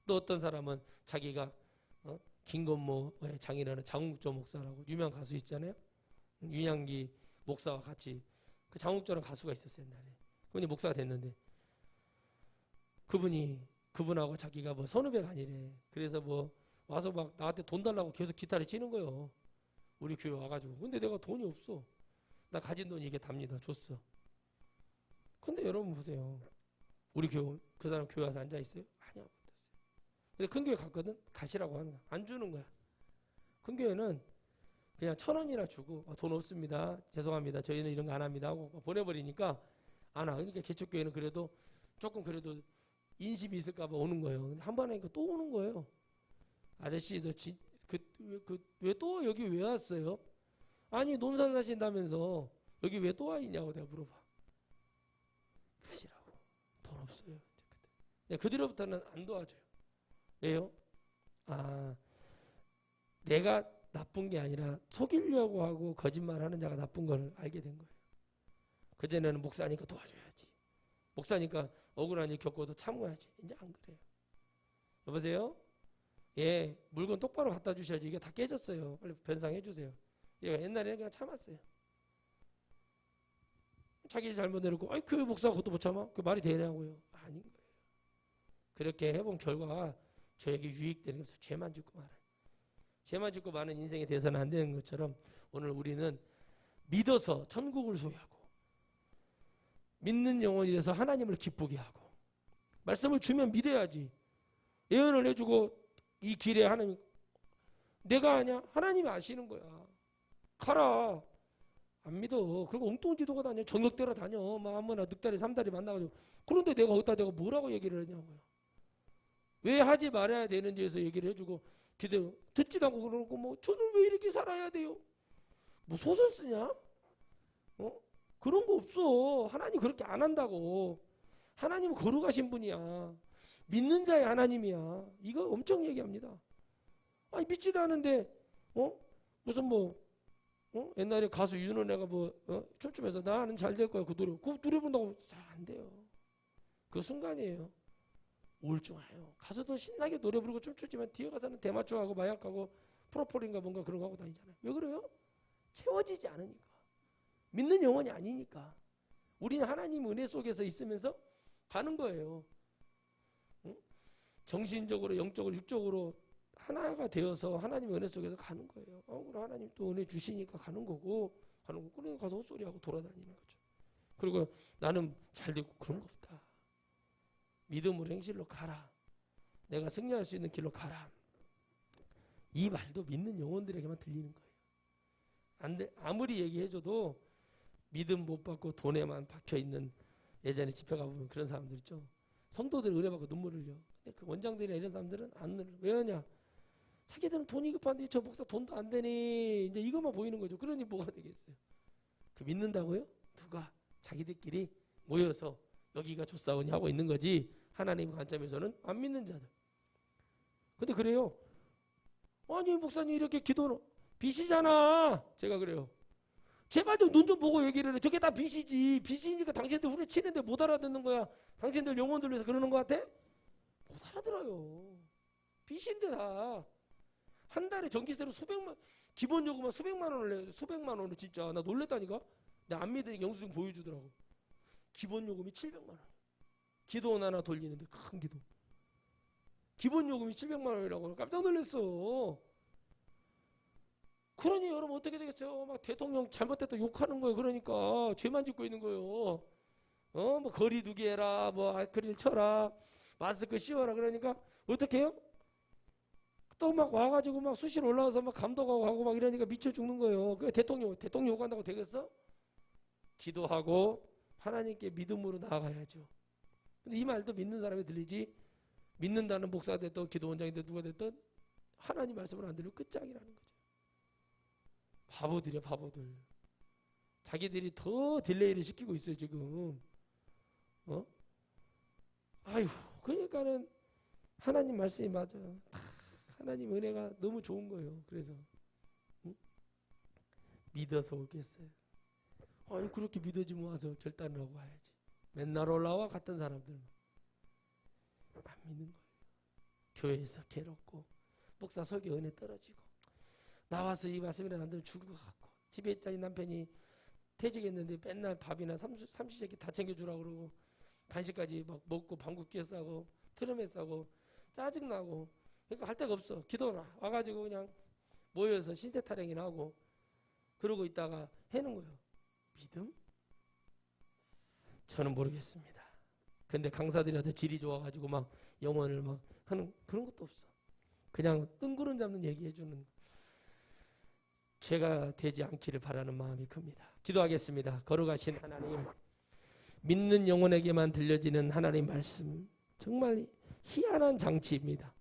S1: 또 어떤 사람은 자기가 김건모의 장인어른 장욱조 목사라고 유명 가수 있잖아요. 윤양기 목사와 같이 그 장욱조라는 가수가 있었어요. 옛날에. 그분이 목사가 됐는데 그분하고 자기가 뭐 선후배가 아니래. 그래서 뭐 와서 막 나한테 돈 달라고 계속 기타를 치는 거예요. 우리 교회 와가지고. 근데 내가 돈이 없어. 나 가진 돈이 이게 답니다. 줬어. 근데 여러분 보세요. 우리 교회, 그 사람 교회 와서 앉아있어요? 아니요. 근데 큰 교회 갔거든? 가시라고 하는 거야. 안 주는 거야. 큰 교회는 그냥 1,000원이나 주고 돈 없습니다. 죄송합니다. 저희는 이런 거 안 합니다. 하고 보내버리니까 안 와. 그러니까 개척교회는 그래도 조금 그래도 인심이 있을까 봐 오는 거예요. 근데 한 번 하니까 또 오는 거예요. 아저씨 왜 또 여기 왜 왔어요? 아니 논산 사신다면서 여기 왜 또 와 있냐고 내가 물어봐. 가시라고. 돈 없어요. 그 뒤로부터는 안 도와줘요. 왜요? 아, 내가 나쁜 게 아니라 속이려고 하고 거짓말하는 자가 나쁜 걸 알게 된 거예요. 그전에는 목사니까 도와줘야지. 목사니까 억울한 일 겪어도 참아야지. 이제 안 그래요. 여보세요? 예, 물건 똑바로 갖다 주셔야지. 이게 다 깨졌어요. 빨리 변상해 주세요. 얘가 옛날에는 그냥 참았어요. 자기 잘못 내놓고 아이 교회 목사가 그것도 못 참아? 그 말이 되냐고요. 아닌 거예요. 그렇게 해본 결과 저에게 유익되는 게 없어요. 죄만 짓고 말아요. 죄만 짓고 많은 인생에 대해서는 안 되는 것처럼 오늘 우리는 믿어서 천국을 소유하고 믿는 영혼이 돼서 하나님을 기쁘게 하고 말씀을 주면 믿어야지. 예언을 해주고 이 길에 하나님 내가 아냐? 하나님이 아시는 거야. 가라. 안 믿어. 그리고 엉뚱한 지도가 다녀. 정역대로 다녀. 막 아무나 늑다리 삼다리 만나가지고 그런데 내가 어디다 내가 뭐라고 얘기를 하냐고요. 왜 하지 말아야 되는지에서 얘기를 해주고 기도 듣지도 않고 그러고 뭐 저는 왜 이렇게 살아야 돼요? 뭐 소설 쓰냐? 그런 거 없어. 하나님 그렇게 안 한다고. 하나님은 거룩하신 분이야. 믿는 자의 하나님이야. 이거 엄청 얘기합니다. 아니 믿지도 않은데 무슨 옛날에 가수 윤은혜가 춤추면서 나는 잘 될 거야 그 노래 본다고 잘 안 돼요. 그 순간이에요. 우울증 와요. 가수도 신나게 노래 부르고 춤추지만 뒤에 가서는 대마초하고 마약하고 프로폴린가 뭔가 그런 거 하고 다니잖아요. 왜 그래요? 채워지지 않으니까. 믿는 영혼이 아니니까. 우리는 하나님 은혜 속에서 있으면서 가는 거예요. 응? 정신적으로 영적으로 육적으로 하나가 되어서 하나님의 은혜 속에서 가는 거예요. 그럼 하나님 또 은혜 주시니까 가는 거고 그러니까 가서 헛소리하고 돌아다니는 거죠. 그리고 나는 잘 되고 그런 거 없다. 믿음으로 행실로 가라. 내가 승리할 수 있는 길로 가라. 이 말도 믿는 영혼들에게만 들리는 거예요. 아무리 얘기해줘도 믿음 못 받고 돈에만 박혀있는 예전에 집회 가보면 그런 사람들 있죠. 성도들 은혜 받고 눈물 흘려. 근데 그 원장들이나 이런 사람들은 안 흘려. 왜 하냐? 자기들은 돈이 급한데 저 목사 돈도 안 되니 이제 이것만 보이는 거죠. 그러니 뭐가 되겠어요? 그 믿는다고요? 누가? 자기들끼리 모여서 여기가 좋사오니 하고 있는 거지. 하나님 관점에서는 안 믿는 자들. 근데 그래요. 아니 목사님 이렇게 기도는 빚이잖아. 제가 그래요. 제발 좀 눈 좀 보고 얘기를 해. 저게 다 빚이지. 빚이니까 당신들 후려치는데 못 알아듣는 거야. 당신들 영혼들 위해서 그러는 것 같아? 못 알아들어요. 빚인데 다. 한 달에 전기세로 기본 요금만 수백만 원을 내. 수백만 원을 진짜. 나 놀랬다니까. 내 안 믿으니까 영수증 보여주더라고. 기본 요금이 700만 원. 기도원 하나 돌리는데 큰 기도. 기본 요금이 700만 원이라고 깜짝 놀랐어. 그러니 여러분 어떻게 되겠어요? 막 대통령 잘못됐다 욕하는 거예요. 그러니까 죄만 짓고 있는 거예요. 뭐 거리 두기 해라, 뭐 아크릴 쳐라, 마스크 씌워라. 그러니까 어떻게 해요? 또 막 와가지고 막 수시로 올라와서 막 감독하고 하고 막 이러니까 미쳐 죽는 거예요. 그 대통령 욕한다고 되겠어? 기도하고 하나님께 믿음으로 나아가야죠. 근데 이 말도 믿는 사람이 들리지. 믿는다는 목사가 됐든 기도원장이 됐든 누가 됐든 하나님 말씀을 안 들으면 끝장이라는 거죠. 바보들이야 바보들. 자기들이 더 딜레이를 시키고 있어요 지금. 아유 그러니까는 하나님 말씀이 맞아. 하나님 은혜가 너무 좋은 거예요. 그래서 믿어서 오겠어요. 아니 그렇게 믿어지면 와서 결단을 하고 와야지. 맨날 올라와 같은 사람들 안 믿는 거예요. 교회에서 괴롭고 목사 설교 은혜 떨어지고 나와서 이 말씀이라 안 들으면 죽을 것 같고 집에 있자니 남편이 퇴직했는데 맨날 밥이나 삼시세끼 다 챙겨주라고 그러고 간식까지 막 먹고 방귀 뀌어 싸고 트름에 싸고 짜증나고 그러니까 할 데가 없어. 기도나 와가지고 그냥 모여서 신세 타령이나 하고 그러고 있다가 해는 거예요. 믿음? 저는 모르겠습니다. 근데 강사들이라도 질이 좋아가지고 막 영혼을 막 하는 그런 것도 없어. 그냥 뜬구름 잡는 얘기해 주는 죄가 되지 않기를 바라는 마음이 큽니다. 기도하겠습니다. 거룩하신 하나님, 믿는 영혼에게만 들려지는 하나님 말씀, 정말 희한한 장치입니다.